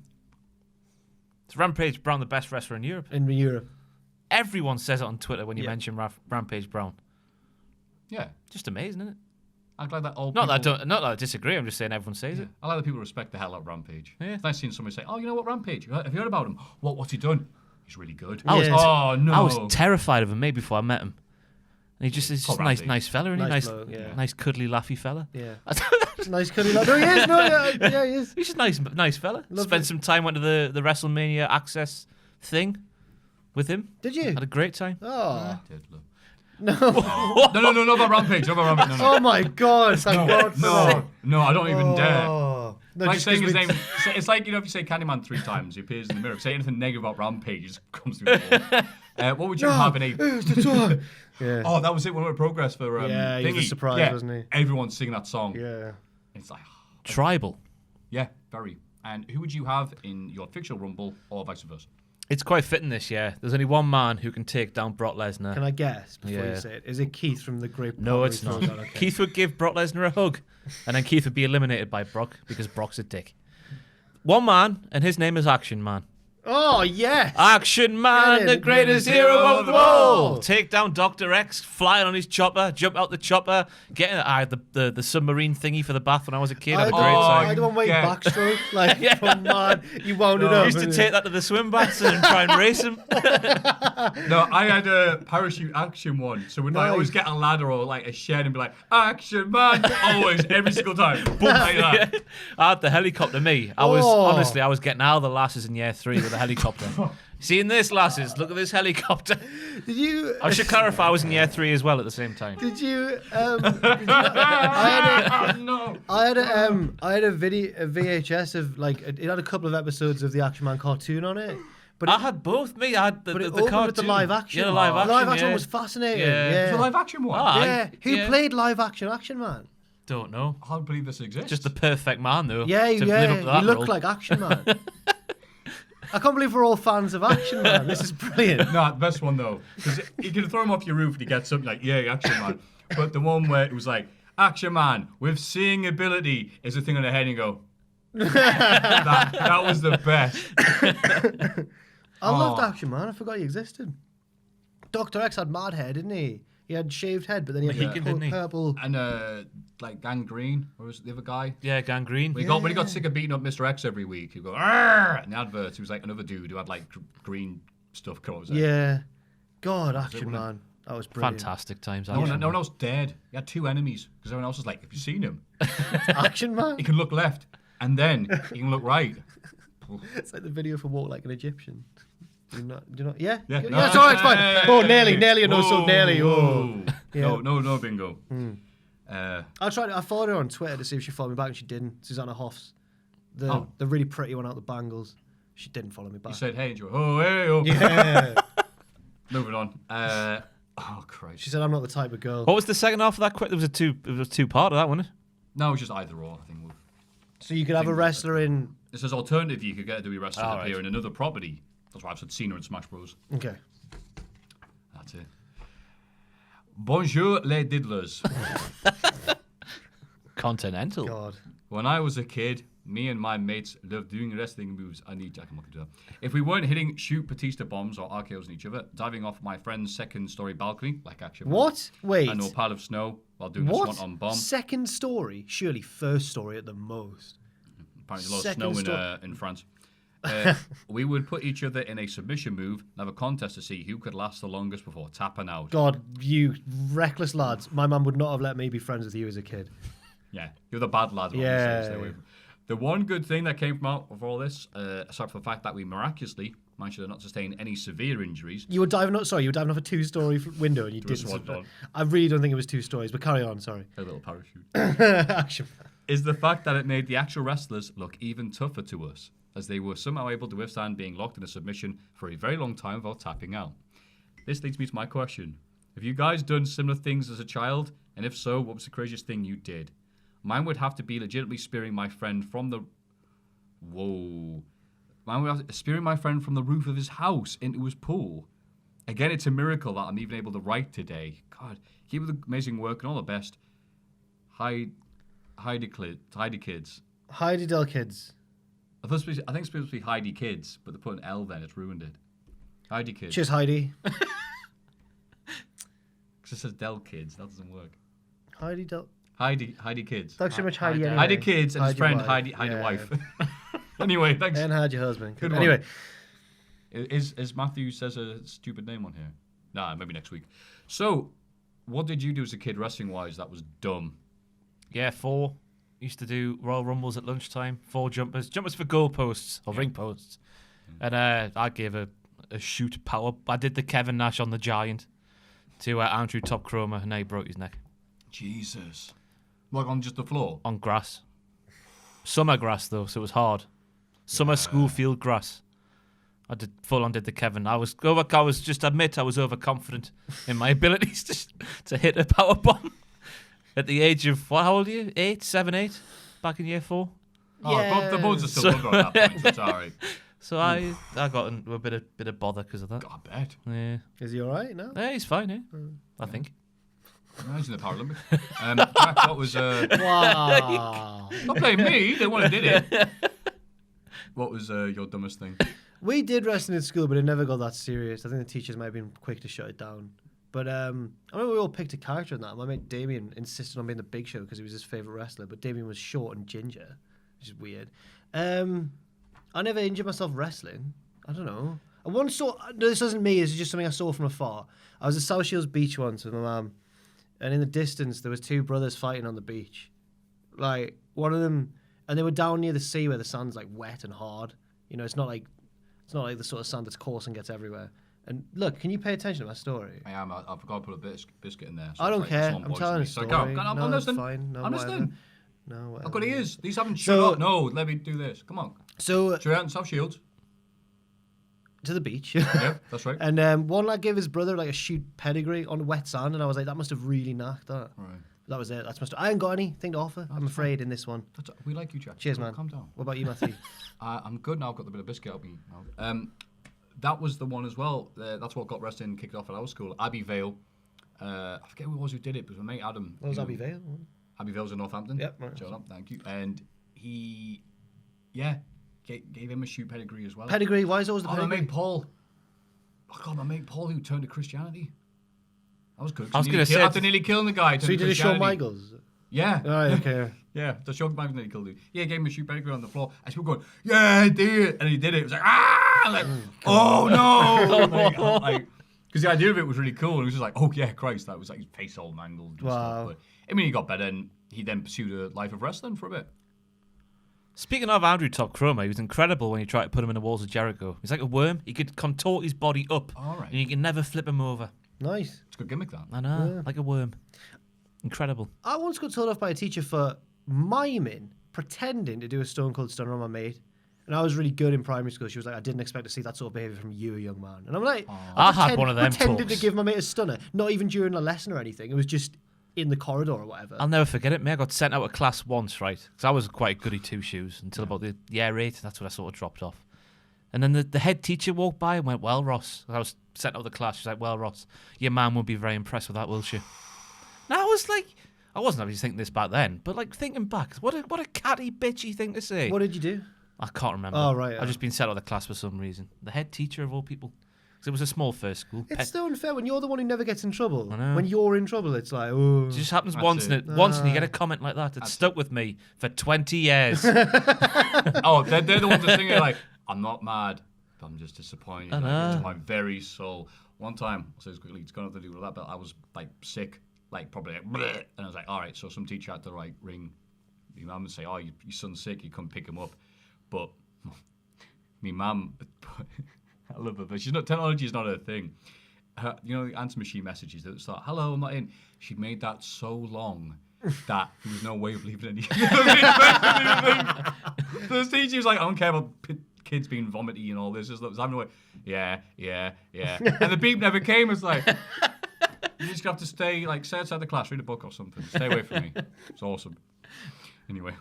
C: It's Rampage Brown, the best wrestler in Europe.
D: In Europe.
C: Everyone says it on Twitter when you
D: Yeah.
C: mention Rampage Brown.
B: Yeah.
C: Just amazing, isn't it?
B: I'm glad that all
C: Not that,
B: people...
C: not that I disagree. I'm just saying everyone says it.
B: I like that people respect the hell out of Rampage.
C: Yeah.
B: It's nice seeing somebody say, oh, you know what, Rampage? Have you heard about him? What's he done? He's really good.
C: I was,
B: Oh, no.
C: I was terrified of him mate before I met him. And he's just a
B: Rampage.
C: nice fella, isn't he?
D: Nice
C: Nice,
D: bloke, yeah.
C: nice cuddly, laughy fella.
D: Yeah. Nice cuddly lad. No, he is. No, yeah, he is.
C: He's just nice fella.
D: Lovely.
C: Spent some time, went to the WrestleMania Access thing with him.
D: Did you?
C: Had a great time.
D: Oh.
B: Diddler.
D: No.
B: No, not about Rampage. Not about Rampage. No,
D: Oh, my God. Thank God for that.
B: no, I don't even dare.
D: Oh. No,
B: like
D: just
B: saying
D: 'cause
B: his
D: we-
B: name. It's like, if you say Candyman 3 times, he appears in the mirror. If you say anything negative about Rampage, he just comes through the wall. What would you have in a...
D: Yeah.
B: Oh, that was it. When we were progress for
D: Yeah, he was
B: thingy.
D: a surprise,
B: Yeah,
D: wasn't he?
B: Everyone's singing that song.
D: Yeah.
B: It's like,
C: Tribal.
B: yeah, very. And who would you have in your fictional Rumble or vice versa?
C: It's quite fitting this year. There's only one man who can take down Brock Lesnar.
D: Can I guess before
C: Yeah.
D: you say it? Is it Keith from the Great
C: No,
D: Pottery
C: it's not.
D: Throwdown? Okay.
C: Keith would give Brock Lesnar a hug, and then Keith would be eliminated by Brock because Brock's a dick. One man, and his name is Action Man.
D: Oh, yes!
C: Action Man,
D: Get
C: the
D: it,
C: greatest
D: hero
C: hero of them all.
D: all.
C: Take down Dr. X, flying on his chopper, jump out the chopper, get the submarine thingy for the bath when I was a kid. Had a great
D: I
C: time.
D: had one way
B: yeah.
D: backstroke, like, from man. You wound it
B: No.
D: up.
C: I used to take that to the swim baths and try and race him.
B: No, I had a parachute action one. So we'd like,
D: Nice.
B: always get a ladder or like a shed and be like, Action Man! Always, every single time. Boom, like that.
C: I had the helicopter, me. I was
D: Oh.
C: honestly, I was getting out of the lasses in year 3 with a helicopter. Seeing this, lasses, look at this helicopter.
D: Did you?
C: I should clarify, I was in year 3 as well at the same time.
D: Did you?
B: No.
D: I had a VHS of like it had a couple of episodes of the Action Man cartoon on it. But
C: I had both, me. I had the,
D: but it
C: the
D: opened
C: cartoon.
D: with the live action.
C: Yeah, the live action.
D: The live action
C: yeah.
D: was fascinating.
C: Yeah.
D: Yeah.
B: The live action one?
C: Ah.
D: Yeah. Who
C: Yeah.
D: played live action Action Man?
C: Don't know.
B: I can't believe this exists.
C: Just the perfect man, though.
D: Yeah,
C: to live up to
D: yeah.
C: that
D: He looked
C: role.
D: like Action Man. I can't believe we're all fans of Action Man. This is brilliant.
B: No, the best one though, because you can throw him off your roof and he gets something like, yeah, Action Man. But the one where it was like, Action Man with seeing ability is the thing on the head and you go, that was the best.
D: I loved Action Man. I forgot he existed. Dr. X had mad hair, didn't he? He had shaved head, but then he had
C: Mohican, didn't he?
D: purple.
B: And like Gangrene, or was it the other guy?
C: Yeah, gangrene.
B: When he got sick of beating up Mr. X every week, he'd go, "Arr!" In the adverts, he was like another dude who had like green stuff colours.
D: Yeah. God, Action Man. That was brilliant.
C: Fantastic times.
B: No one else dared. He had 2 enemies because everyone else was like, "Have you seen him?
D: Action Man?
B: He can look left and then he can look right."
D: It's like the video for Walk Like an Egyptian. Do you not? Yeah?
B: Yeah.
D: Yeah, it's all right, it's fine. Oh, nearly, a no soul, nearly. Oh.
B: Whoa. No, bingo.
D: I followed her on Twitter to see if she followed me back, and she didn't. Susanna Hoffs. The really pretty one out the bangles. She didn't follow me back.
B: You said, "Hey," and you went, "Oh, hey, oh."
D: Yeah.
B: Moving on. Oh, Christ.
D: She said, I'm not the type of girl.
C: What was the second half of that? There was a two-part of that, wasn't it?
B: No, it's just either or. I think
D: So you could have a wrestler in...
B: it says alternative. You could get a WWE wrestler to
C: All
B: appear
C: right.
B: in another property. That's why I've said Cena and Smash Bros.
D: Okay.
B: That's it. Bonjour, les diddlers.
C: Continental.
D: God.
B: When I was a kid, me and my mates loved doing wrestling moves. I can look into that. If we weren't hitting shoot Batista bombs or RKOs on each other, diving off my friend's second-story balcony, like Action Man,
D: What? Wait.
B: and a pile of snow while doing a
D: What?
B: swan-on bomb.
D: Second story? Surely first story at the most.
B: Apparently, a lot
D: second
B: of snow in France. We would put each other in a submission move and have a contest to see who could last the longest before tapping out.
D: God, you reckless lads. My mum would not have let me be friends with you as a kid.
B: Yeah, you're the bad lad.
D: Yeah.
B: Stay away from. The one good thing that came from out of all this, aside from the fact that we miraculously managed to not sustain any severe injuries,
D: You were diving off a 2-story window and you
B: Through a
D: didn't.
B: swan dive.
D: I really don't think it was 2 stories, but carry on, sorry.
B: a little parachute,
D: Action.
B: is the fact that it made the actual wrestlers look even tougher to us, as they were somehow able to withstand being locked in a submission for a very long time without tapping out. This leads me to my question. Have you guys done similar things as a child? And if so, what was the craziest thing you did? Mine would have to be legitimately spearing my friend from the... Whoa. Mine would have to... Spearing my friend from the roof of his house into his pool. Again, it's a miracle that I'm even able to write today. God, keep up the amazing work and all the best. Heidi Kids.
D: Heidi Del Kids.
B: I think it's supposed to be Heidi Kids, but they put an L then, it's ruined it. Heidi Kids.
D: Cheers, Heidi.
B: Because it says Del Kids, that doesn't work.
D: Heidi Del...
B: Heidi Kids.
D: Thanks so much, Heidi. Anyway.
B: Heidi Kids and his
D: Heidi
B: friend
D: wife.
B: Heidi
D: Yeah.
B: Wife. Anyway, thanks.
D: And hide your husband.
B: Good one.
D: Anyway,
B: Is Maffew says a stupid name on here? Nah, maybe next week. So, what did you do as a kid wrestling-wise that was dumb?
C: Yeah, 4. Used to do Royal Rumbles at lunchtime. 4 jumpers. Jumpers for goal posts or ring posts. And I gave a shoot power. I did the Kevin Nash on the Giant to Andrew Top Chroma, and now he broke his neck
B: Jesus. Like on just the floor?
C: on grass. Summer grass though, so it was hard. Summer school field grass. I did full on did the Kevin. I was just admit I was overconfident in my abilities to hit a power bomb at the age of how old are you? 8, 7, 8? Back in year 4.
B: Oh, the bones are still longer at that point. So sorry.
C: So I got into a bit of bother because of that.
B: God, I bet.
C: Yeah.
D: Is he all right now?
C: Yeah, he's fine. Yeah. I think.
B: No, he's in the Paralympics. Jack, what was?
D: Wow.
B: Not blame me. They one who did it. What was your dumbest thing?
D: We did wrestling in school, but it never got that serious. I think the teachers might have been quick to shut it down. But I remember we all picked a character in that. My mate Damien insisted on being the Big Show because he was his favourite wrestler, but Damien was short and ginger, which is weird. I never injured myself wrestling. I don't know. I once saw, no, this wasn't me, this is just something I saw from afar. I was at South Shields Beach once with my mum, and in the distance there was 2 brothers fighting on the beach. Like, one of them, and they were down near the sea where the sand's like wet and hard. You know, it's not like the sort of sand that's coarse and gets everywhere. And look, can you pay attention to my story?
B: I am. I forgot to put a biscuit in there. So
D: I don't care. I'm telling a story.
B: So come on, I'm listening.
D: Fine. No,
B: I'm listening.
D: No, whatever.
B: I've got ears. These haven't shut up. No, let me do this. Come on.
D: So
B: you're out in South Shields.
D: To the beach.
B: Yeah, that's right.
D: And one lad gave his brother like a shoot pedigree on wet sand, and I was like, that must have really knocked that.
B: Right.
D: That was it. I ain't got anything to offer. I'm afraid in this one.
B: We like you, Jack.
D: Cheers, man.
B: Calm down.
D: What about you, Maffew?
B: I'm good now. I've got the bit of biscuit. That was the one as well. That's what got wrestling kicked off at our school. Abbey Vale. I forget who it was who did it, but my mate Adam.
D: What was Abbey Vale?
B: Abbey Vale's in Northampton.
D: Yep. Right.
B: Shut up. Thank you. And he, gave him a shoot pedigree as well.
D: Pedigree? Why is always the pedigree?
B: My mate Paul. Oh God, my mate Paul who turned to Christianity. That was good.
C: I was going to say
B: after nearly killing the guy.
D: So he did a Shawn Michaels.
B: Yeah.
D: All right. Okay.
B: Yeah, the Shawn Michaels nearly killed him. Yeah, gave him a shoot pedigree on the floor, and people going, "Yeah, I did it," and he did it. It was like, ah, I'm like, oh no, like, because the idea of it was really cool. And it was just like, oh yeah, Christ, that was like his face all mangled. And stuff. But I mean, he got better, and he then pursued a life of wrestling for a bit.
C: Speaking of Andrew Top Chroma, he was incredible when you tried to put him in the walls of Jericho. He's like a worm. He could contort his body up, and you can never flip him over.
D: Nice.
B: It's a good gimmick, that.
C: I know, like a worm. Incredible.
D: I once got told off by a teacher for pretending to do a Stone Cold Stunner on my mate. And I was really good in primary school. She was like, I didn't expect to see that sort of behaviour from you, young man. And I'm like,
C: I had one of them
D: pretended
C: talks.
D: to give my mate a stunner. Not even during a lesson or anything. It was just in the corridor or whatever.
C: I'll never forget it. I got sent out of class once, right? Because I was quite a goody two-shoes until about the year 8. That's when I sort of dropped off. And then the head teacher walked by and went, well, Ross. I was sent out of the class. She's like, well, Ross, your man will be very impressed with that, will she? Now I was like, I wasn't obviously thinking this back then, but like thinking back, what a catty, bitchy thing to say.
D: What did you do?
C: I can't remember.
D: Oh, right.
C: I've just been sent out of the class for some reason. The head teacher of all people. Because it was a small first school.
D: It's so unfair when you're the one who never gets in trouble.
C: I know.
D: When you're in trouble, it's like, oh.
C: It just happens
B: That's
C: once,
B: it.
C: and you get a comment like that. It's stuck with me for 20 years.
B: Oh, they're the ones that sing it like, I'm not mad, but I'm just disappointed.
C: I
B: Like,
C: know.
B: it's my very soul. One time, I'll say this quickly, it's got nothing to do with that, but I was like sick, like probably like, bleh, and I was like, all right, so some teacher had to like ring your mum and say, oh, your son's sick, you come pick him up. But me mum, I love her, but technology is not her thing. You know, the answer machine messages that start, hello, I'm not in. She made that so long that there was no way of leaving any. So the teacher was like, I don't care about kids being vomity and all this. Just was having a way, yeah. And the beep never came. It's like, you just have to stay, like, stay outside the class, read a book or something. Stay away from me. It's awesome. Anyway,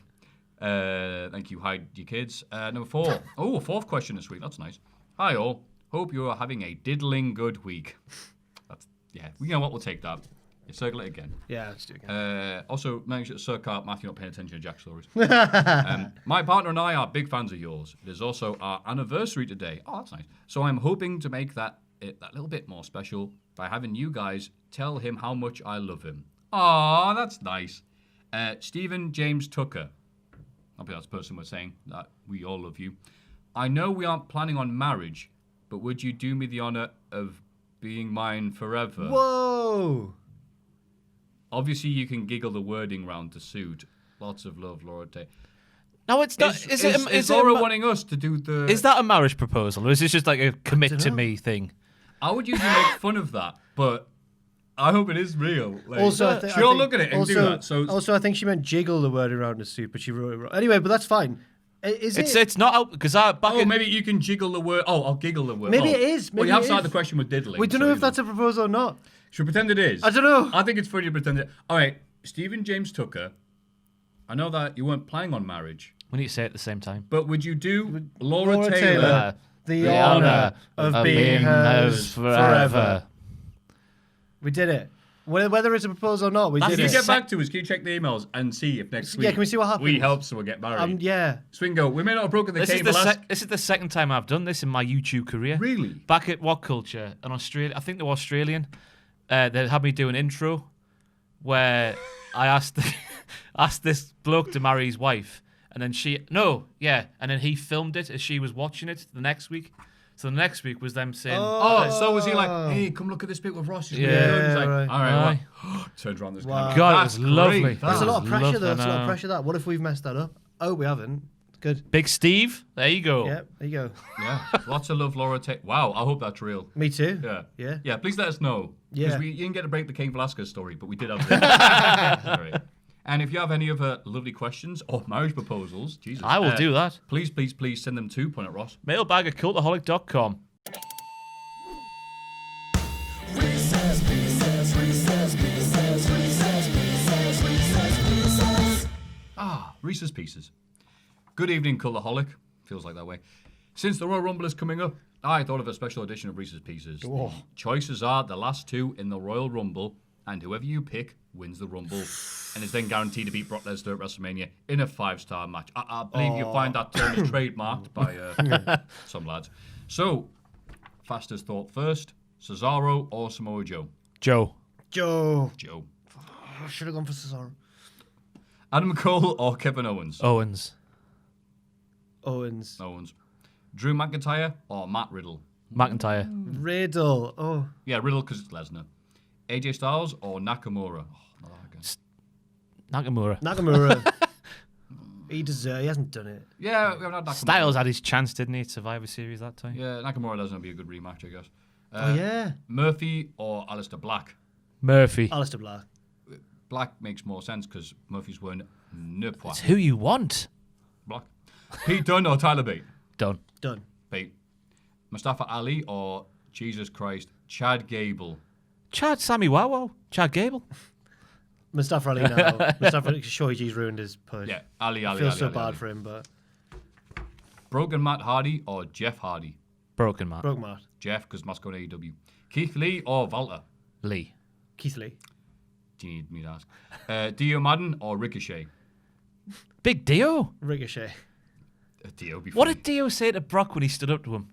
B: thank you. Hide your kids. Number 4. Oh, 4th question this week. That's nice. Hi all. Hope you are having a diddling good week. Yeah. You know what? We'll take that. You circle it again.
D: Yeah, let's do it again.
B: Also, make sure to circle out Matthew not paying attention to Jack's stories. My partner and I are big fans of yours. It is also our anniversary today. Oh, that's nice. So I'm hoping to make that little bit more special by having you guys tell him how much I love him. Aw, that's nice. Stephen James Tucker. I believe that's the person we're saying that we all love you. I know we aren't planning on marriage, but would you do me the honor of being mine forever?
D: Whoa!
B: Obviously, you can giggle the wording round to suit. Lots of love, Laura Day.
C: No, it's not.
B: Is Laura wanting us to do the...
C: Is that a marriage proposal, or is this just like a commit to me thing?
B: I would usually make fun of that, but I hope it is real. Like,
D: Also,
B: she'll look at it and do that. So
D: also, I think she meant jiggle the word around the suit, but she wrote it wrong. Anyway, but that's fine.
C: It's not out because
B: maybe you can jiggle the word. Oh, I'll giggle the word.
D: Maybe it is.
B: Well,
D: Maybe
B: you have
D: it
B: started
D: is.
B: the question with diddling.
D: We don't know if that's a proposal or not.
B: Should we pretend it is?
D: I don't know.
B: I think it's funny to pretend it. All right, Stephen James Tucker. I know that you weren't planning on marriage,
C: We need to say it at the same time.
B: but would you do Laura Taylor?
D: The honour of being hers forever. We did it. Whether it's a proposal or not, we did
B: Can you
D: it.
B: get back to us? Can you check the emails and see if next week?
D: Yeah, can we see what happens?
B: We help someone get married.
D: Yeah.
B: Swingo, we may not have broken the
C: This is
B: cable
C: this is the second time I've done this in my YouTube career.
B: Really?
C: Back at What Culture in Australia, I think they were Australian. They had me do an intro where I asked this bloke to marry his wife, and then and then he filmed it as she was watching it the next week. So the next week was them saying,
B: So was he like, hey, come look at this bit with Ross? He's
C: Yeah,
B: really good. He's like,
D: right.
B: all right, what? Turns around this camera.
C: God, it
B: That's
C: was lovely.
B: great.
D: That's a lot of
C: was
D: pressure, though.
C: lovely,
D: That's a lot of
C: I
D: pressure, that. What if we've messed that up? Oh, we haven't. Good.
C: Big Steve, there you go.
D: Yeah, there you go.
B: Yeah, lots of love, Laura Taylor. Wow, I hope that's real.
D: Me too.
B: Yeah.
D: Yeah.
B: Yeah, please let us know.
D: Yeah.
B: Because you didn't get to break the Cain Velasquez story, but we did have this. All right. And if you have any other lovely questions or marriage proposals, Jesus.
C: I will do that.
B: Please, please, please send them to Point at Ross.
C: Mailbag at cultaholic.com.
B: Reese's Pieces. Good evening, Cultaholic. Feels like that way. Since the Royal Rumble is coming up, I thought of a special edition of Reese's Pieces. The choices are the last two in the Royal Rumble, and whoever you pick wins the Rumble, and is then guaranteed to beat Brock Lesnar at WrestleMania in a 5-star match. I believe you'll find that term is trademarked by some lads. So, fastest thought first, Cesaro or Samoa Joe?
C: Joe.
B: Joe.
D: I should have gone for Cesaro.
B: Adam Cole or Kevin Owens?
C: Owens.
D: Owens.
B: Drew McIntyre or Matt Riddle?
C: McIntyre.
D: Riddle. Oh.
B: Yeah, Riddle because it's Lesnar. AJ Styles or Nakamura? Oh, not that again.
C: Nakamura.
D: He hasn't done it.
B: Yeah, we haven't had Nakamura.
C: Styles had his chance, didn't he, at Survivor Series that time?
B: Yeah, Nakamura Lesnar would be a good rematch, I guess.
D: Yeah.
B: Murphy or Aleister Black?
C: Murphy.
D: Alistair Black.
B: Black makes more sense because Murphy's wearing ne pois.
C: It's who you want.
B: Black. Pete Dunne or Tyler Bate?
C: Done.
B: Bate. Mustafa Ali or Jesus Christ, Chad Gable?
C: Sammy Wow. Chad Gable.
D: Mustafa Ali now. Shoiji's ruined his push.
B: Yeah, Ali.
D: I feel so
B: Ali.
D: bad for him, but
B: Broken Matt Hardy or Jeff Hardy?
C: Broken man.
D: broke Matt.
B: Jeff, because Matt's going to AEW. Keith Lee or Walter?
C: Lee.
D: Keith Lee.
B: Do you need me to ask? Dio Madden or Ricochet?
C: Big Dio.
D: Ricochet.
B: Dio be
C: What
B: funny.
C: did Dio say to Brock when he stood up to him?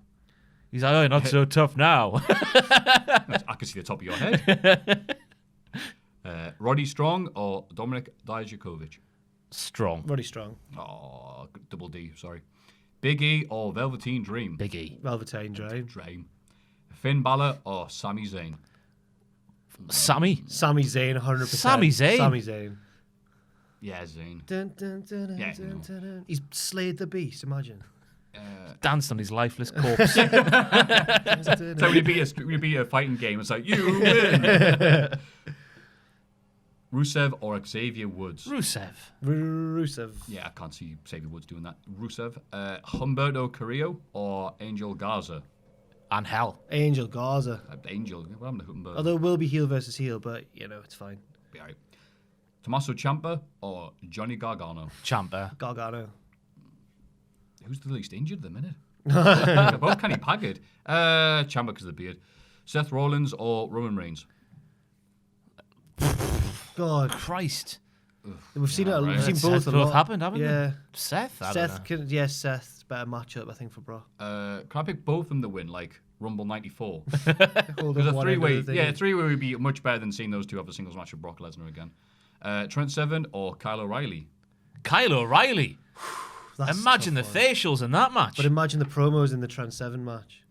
C: He's like, oh, not so tough now.
B: I can see the top of your head. Roddy Strong or Dominic Dijakovic?
C: Strong.
D: Roddy Strong.
B: Oh, double D, sorry. Big E or Velveteen Dream?
C: Big E.
D: Velveteen Dream.
B: Finn Balor or Sami Zayn?
C: Sammy.
D: Sami Zayn, 100%.
C: Sami Zayn?
D: Sami Zayn.
B: Yeah, Zayn.
D: Dun, dun, dun, dun,
B: Yeah,
D: dun,
B: no.
D: dun, dun. He's slayed the beast, imagine.
C: Danced on his lifeless corpse.
B: So when you beat a fighting game, it's like, you win! Rusev or Xavier Woods?
D: Rusev.
B: Yeah, I can't see Xavier Woods doing that. Rusev. Humberto Carrillo or Angel Garza?
C: And hell.
D: Angel Garza.
B: Angel. What happened to Humberto?
D: Although it will be heel versus heel, but, it's fine.
B: Be all right. Tommaso Ciampa or Johnny Gargano?
C: Ciampa.
D: Gargano.
B: Who's the least injured at the minute? They're both kind of pagged. Ciampa because of the beard. Seth Rollins or Roman Reigns?
D: God.
C: Christ.
D: We've seen it.
B: right.
D: We've seen both a
C: both
D: lot.
C: happened, haven't
D: Yeah.
C: they? Seth, I don't know.
D: Seth's better matchup, I think, for Brock.
B: Can I pick both of them to win, like Rumble 94?
D: Hold
B: Because
D: up
B: a
D: one end of
B: three-way,
D: the thing.
B: yeah, a three-way would be much better than seeing those two have a singles match with Brock Lesnar again. Trent Seven or Kyle O'Reilly?
C: Kyle O'Reilly.
D: That's
C: Imagine the
D: tough one.
C: facials in that match.
D: But imagine the promos in the Trent 7 match.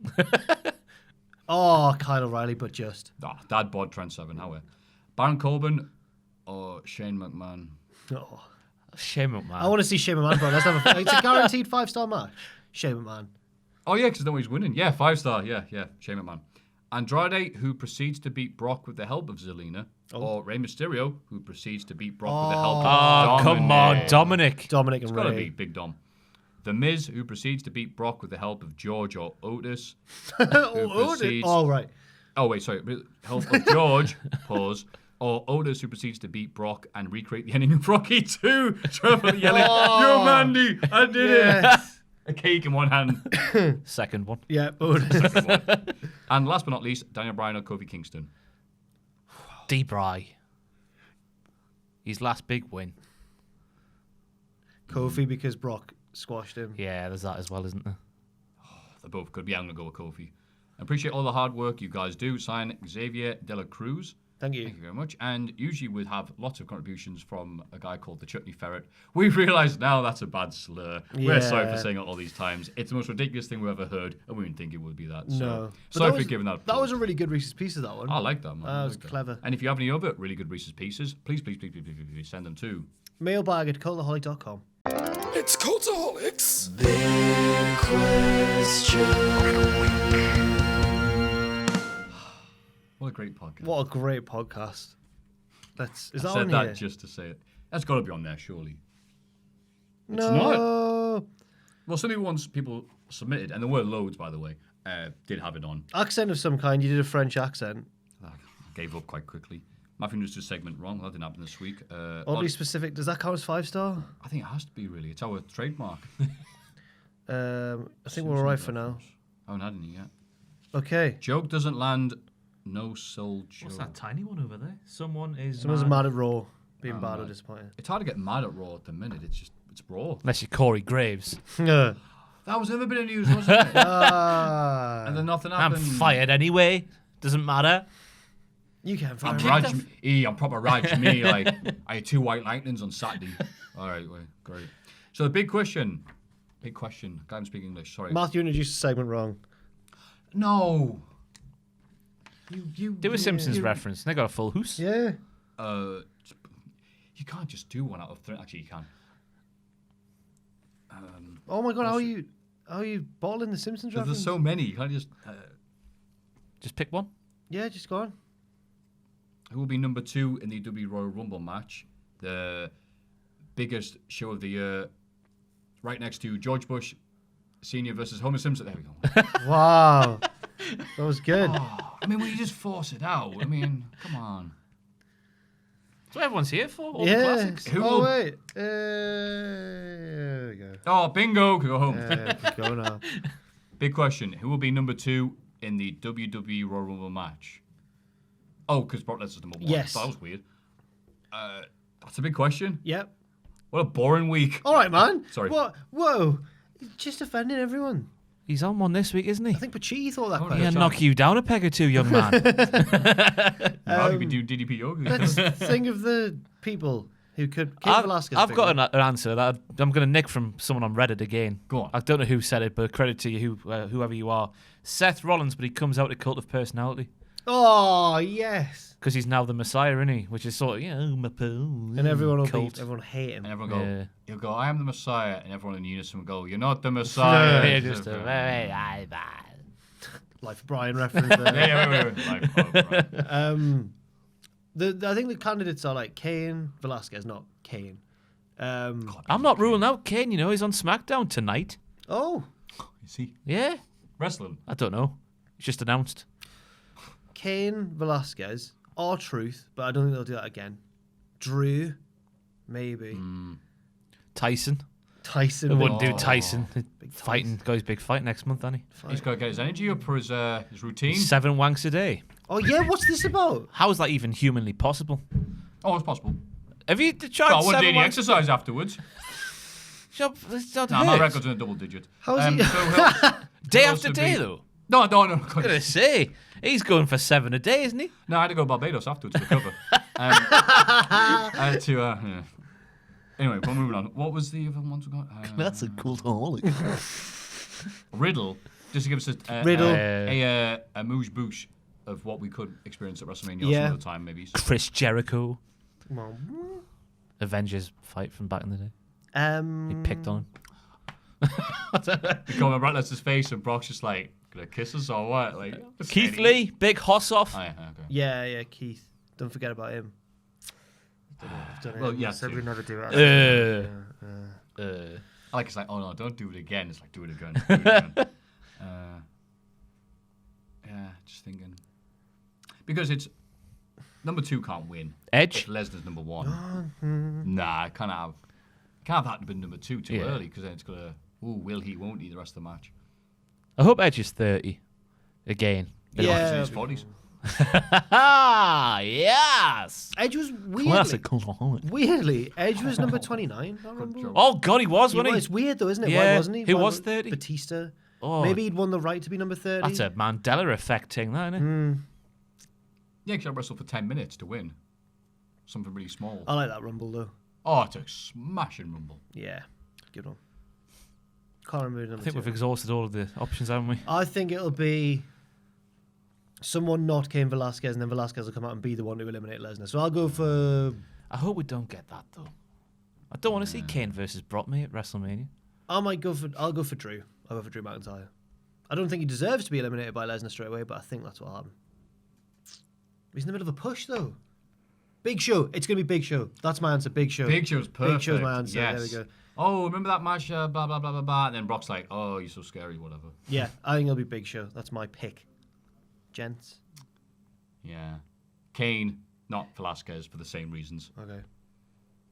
D: Oh, Kyle O'Reilly, but just.
B: Dad bod Trent Seven, how are Baron Corbin or Shane McMahon?
D: Oh.
C: Shame up, man.
D: I want to see Shane McMahon, bro. It's a guaranteed 5-star match. Shane McMahon.
B: Oh, yeah, because I know he's winning. Yeah, 5-star. Yeah, Shane McMahon. Andrade, who proceeds to beat Brock with the help of Zelina, or Rey Mysterio, who proceeds to beat Brock with the help of Dominic.
C: Come on, Dominic.
D: Dominic
B: It's
D: and
B: got to
D: Ray.
B: be Big Dom. The Miz, who proceeds to beat Brock with the help of George or Otis.
D: Otis. Oh, right.
B: Oh, wait, sorry. Help of George, pause. Or Otis, who proceeds to beat Brock and recreate the ending of Rocky 2. Trevor yelling, "Yo, Mandy, I did it!" A cake in one hand.
C: Second one.
D: Yeah, Otis.
B: Second one. And last but not least, Daniel Bryan or Kofi Kingston.
C: D-Bry. His last big win.
D: Kofi because Brock squashed him.
C: Yeah, there's that as well, isn't there?
B: They both could be. I'm going to go with Kofi. I appreciate all the hard work you guys do. Sign Xavier De La Cruz.
D: Thank you.
B: Thank you very much. And usually we'd have lots of contributions from a guy called the Chutney Ferret. We've realised now that's a bad slur. We're sorry for saying it all these times. It's the most ridiculous thing we've ever heard, and we didn't think it would be that. So
D: No. But
B: sorry
D: that
B: for
D: was-
B: giving that.
D: That was a really good Reese's Pieces, that one.
B: I like that, man.
D: That
B: I
D: was
B: like
D: clever.
B: And if you have any other really good Reese's Pieces, please send them to.
D: Mailbag at cultaholic.com.
A: It's Cultaholics.
B: What a great podcast.
D: What a great podcast. Is
B: I
D: that
B: said
D: on
B: that
D: here?
B: just to say it. That's got to be on there, surely.
D: No.
B: Well, some people submitted, and there were loads, by the way, did have it on.
D: Accent of some kind. You did a French accent.
B: I gave up quite quickly. Maffew just a segment wrong. That didn't happen this week.
D: Oddly specific. Does that count as 5-star?
B: I think it has to be, really. It's our trademark.
D: I think we're all right for now.
B: I haven't had any yet.
D: Okay.
B: Joke doesn't land. No soul joke.
C: What's that tiny one over there? Someone's
D: Someone's mad at Raw. Being bad or
B: mad.
D: disappointed.
B: It's hard to get mad at Raw at the minute. It's Raw.
C: Unless you're Corey Graves.
D: Yeah.
B: That was never been in news, wasn't it? And then nothing
C: I'm
B: happened.
C: fired anyway. Doesn't matter.
D: You can't
B: I'm
D: fire
B: Raj. I'm proper Raj me. Like I had 2 white lightnings on Saturday. All right, well, great. So the big question. I can't speak English. Sorry.
D: Matthew introduced the segment wrong.
B: No. You
C: Do a Simpsons reference. They got a full hoose.
D: Yeah.
B: You can't just do one out of 3. Actually, you can.
D: Oh my god, how are you bottling the Simpsons
B: There's
D: reference?
B: so many. You can't just.
C: Just pick one.
D: Yeah, just go on.
B: Who will be number 2 in the WWE Royal Rumble match? The biggest show of the year. Right next to George Bush Senior versus Homer Simpson. There we go.
D: Wow. That was good.
B: I mean, when you just force it out. I mean, come on.
C: That's what everyone's here for. All the
D: Yeah.
C: classics.
B: Who
D: Oh
B: will-
D: wait. There we go.
B: Oh, bingo. Go home.
D: Go now.
B: Big question. Who will be number 2 in the WWE Royal Rumble match? Oh, because Brock Lesnar's number 1.
D: Yes.
B: That was weird. That's a big question.
D: Yep.
B: What a boring week.
D: All right, man.
B: Sorry.
D: What? Whoa. You're just offending everyone.
C: He's on one this week, isn't he?
D: I think Pachi thought that
B: Oh,
D: question.
C: Yeah, knock you down a peg or two, young man.
B: How do we do DDP yoga?
D: Let's think of the people who could. Cain Velasquez.
C: I've got an answer that I'm going to nick from someone on Reddit again.
B: Go on.
C: I don't know who said it, but credit to you, whoever you are. Seth Rollins, but he comes out a cult of personality.
D: Oh yes.
C: Because he's now the Messiah, isn't he? Which is sort of,
D: And everyone will
C: cult.
D: everyone hate him.
B: And everyone go,
C: Yeah.
B: he'll go, I am the Messiah. And everyone in unison will go, you're not the Messiah.
C: Yeah, just a
D: Life of Brian reference there.
B: Wait. Like, right.
D: I think the candidates are like Cain Velasquez, not Kane.
C: I'm not ruling out Kane, he's on SmackDown tonight.
D: Oh,
B: Is he?
C: Yeah?
B: Wrestling.
C: I don't know. It's just announced.
D: Cain Velasquez, R-Truth, but I don't think they'll do that again. Drew, maybe.
C: Tyson.
D: Tyson.
C: They wouldn't
D: big-
C: do Tyson.
D: Big
C: Fighting, got his big fight next month, hasn't he?
B: He's got to get his energy up for his routine.
C: 7 wanks a day.
D: Oh yeah, what's this about?
C: How is that even humanly possible?
B: Oh, it's possible.
C: Have you tried
B: No, I wouldn't do
C: 7
B: any
C: wanks?
B: exercise afterwards.
C: It's not
B: No, my
C: hurt.
B: record's in a double digit.
D: How is he-
C: Day
B: he'll
C: after
B: also
C: day,
B: be-
C: though.
B: No.
C: I'm going to say, he's going for 7 a day, isn't he?
B: No, I had to go to Barbados afterwards to recover. I had to, yeah. Anyway, we're moving on. What was the other ones we got?
C: That's a cultaholic.
B: Riddle. Just to give us
D: Riddle.
B: a moosh boosh of what we could experience at WrestleMania
D: Yeah.
B: some other time, maybe.
C: Chris Jericho.
D: Come on.
C: Avengers fight from back in the day. He picked on him.
B: You come right, that's his face, and Brock's just like, Gonna kiss us or what? Like
C: Keith Lee, big hoss off.
B: Oh, yeah, okay.
D: Yeah, Keith. Don't forget about him. I've done it.
B: Well, yeah,
D: I said we'd never do it.
B: I like it's like, oh no, don't do it again. It's like, do it again. Do it again. Yeah, just thinking. Because it's number 2 can't win.
C: Edge?
B: If Lesnar's number 1. Nah, can't have that to be number 2 too early because then it's gonna. Ooh, will he? Won't he? The rest of the match.
C: I hope Edge is 30 again.
B: Yeah, in his 40s.
C: Yes.
D: Edge was
C: Classic Cultaholic.
D: weirdly. Edge was number 29. I remember.
C: Oh God, he was, wasn't he?
D: It's weird though, isn't it?
C: Yeah.
D: Why wasn't he?
C: Who
D: Why
C: was 30?
D: Batista.
C: Oh.
D: Maybe he'd won the right to be number 30.
C: That's a Mandela effect thing, that, isn't it?
B: Yeah, because I wrestled for 10 minutes to win. Something really small.
D: I like that Rumble though.
B: Oh, it's a smashing Rumble.
D: Yeah, good one. Can't remember number
C: I think
D: 2.
C: we've exhausted all of the options, haven't we?
D: I think it'll be someone not Cain Velasquez, and then Velasquez will come out and be the one to eliminate Lesnar. So I'll go for.
C: I hope we don't get that though. I don't want to see Kane versus Brock me at WrestleMania.
D: I'll go for Drew. I'll go for Drew McIntyre. I don't think he deserves to be eliminated by Lesnar straight away, but I think that's what'll happen. He's in the middle of a push though. Big Show. It's going to be Big Show. That's my answer. Big Show.
B: Big Show's perfect.
D: Big Show's my answer.
B: Yes.
D: There we go.
B: Oh, remember that match? Blah, blah, blah, blah, blah. And then Brock's like, oh, you're so scary, whatever.
D: Yeah, I think it'll be Big Show. That's my pick. Gents.
B: Yeah. Kane, not Velasquez for the same reasons.
D: Okay.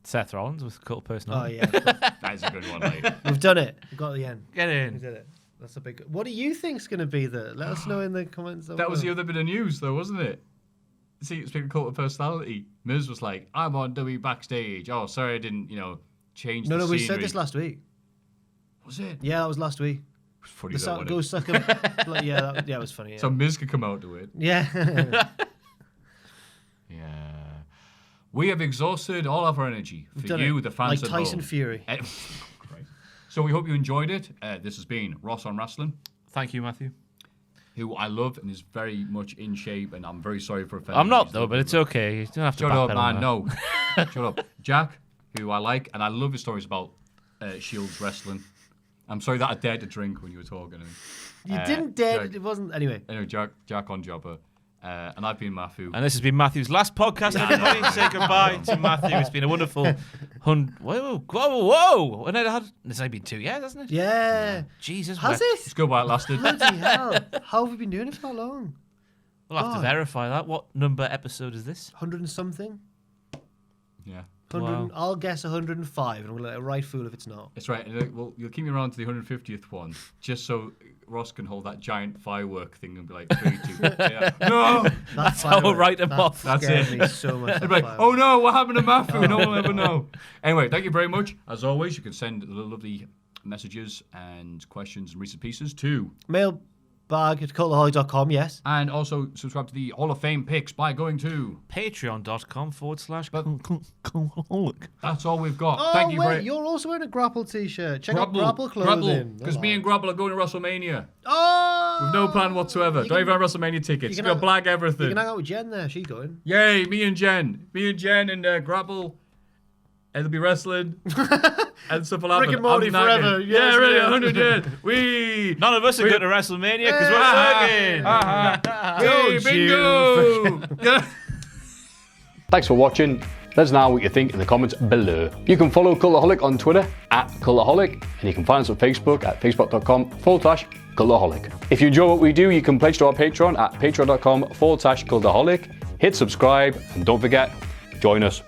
C: Seth Rollins with cult
D: Oh,
C: personality.
D: yeah.
B: That is a good one, mate.
D: We've done it. We've got to the end.
C: Get
D: We
C: in.
D: did it. That's a big. What do you think's going to be there? Let us know in the comments.
B: That was the other bit of news, though, wasn't it? See, speaking of cult of personality, Miz was like, I'm on WWE backstage. Oh, sorry, I didn't, change the
D: No, we
B: scenery.
D: said this last week.
B: Was it?
D: Yeah, that was last week.
B: It was funny,
D: The
B: though,
D: sound
B: wasn't
D: go
B: it?
D: suck him. Yeah, it was funny. Yeah.
B: So Miz could come out to it.
D: Yeah.
B: Yeah. We have exhausted all of our energy for
D: Done
B: you,
D: it.
B: the fans
D: Like
B: at
D: Tyson
B: home.
D: Fury.
B: Right. So we hope you enjoyed it. This has been Ross on Wrestling,
C: Thank you, Maffew.
B: who I love and is very much in shape, and I'm very sorry for offending
C: I'm not
B: you.
C: though, but it's okay. You don't have to
B: Shut up,
C: backpedal
B: man.
C: now.
B: No. Shut up. Jack, who I like, and I love his stories about Shields wrestling. I'm sorry that I dared to drink when you were talking.
D: You didn't dare.
B: Jack-
D: It wasn't. Anyway.
B: Anyway, Jack on Jobber. And I've been Maffew.
C: And this has been Matthew's last podcast, everybody. Say goodbye to Matthew. It's been a wonderful whoa. And it's only been 2 years, hasn't it?
D: Yeah.
C: Jesus.
D: Has
B: Let's
D: it?
B: go while it lasted.
D: Bloody hell. How have we been doing it for that long?
C: We'll have to
D: God.
C: verify that. What number episode is this?
D: 100 and something?
B: Yeah.
D: 100,
C: Wow.
D: I'll guess 105, and I'm going to let a right fool if it's not.
B: That's right. And well, you'll keep me around to the 150th one, just so Ross can hold that giant firework thing and be like, 3, 2, yeah. No!
C: That's how we'll write them off.
B: That's
D: scared
B: it.
D: me so much.
B: They'd be like, oh no, what happened to Maffew? No one will ever know. Anyway, thank you very much. As always, you can send lovely messages and questions and recent pieces to.
D: Mailbag at cultaholic.com, yes.
B: And also subscribe to the Hall of Fame picks by going to.
C: Patreon.com/cultaholic.
B: That's all we've got.
D: Oh,
B: Thank you
D: wait,
B: very
D: you're also wearing a Grapple t-shirt. Check out Grapple clothing.
B: Because me and Grapple are going to WrestleMania.
D: Oh!
B: With no plan whatsoever. Don't even have WrestleMania tickets.
D: can
B: Go
D: have-
B: black
D: You
B: everything.
D: can hang out with Jen there. She's going.
B: Yay, me and Jen and Grapple. And they'll be wrestling. And stuff will happen.
D: Rick and Morty
B: I'll be nagging.
D: forever.
B: Yeah,
D: Yes,
B: really,
D: yes.
B: 100 years. We.
C: None of us are going to WrestleMania because we're working.
B: Hey, bingo!
F: Thanks for watching. Let us know what you think in the comments below. You can follow Cultaholic on Twitter @Cultaholic, and you can find us on Facebook at facebook.com/Cultaholic. If you enjoy what we do, you can pledge to our Patreon at patreon.com/Cultaholic. Hit subscribe, and don't forget, join us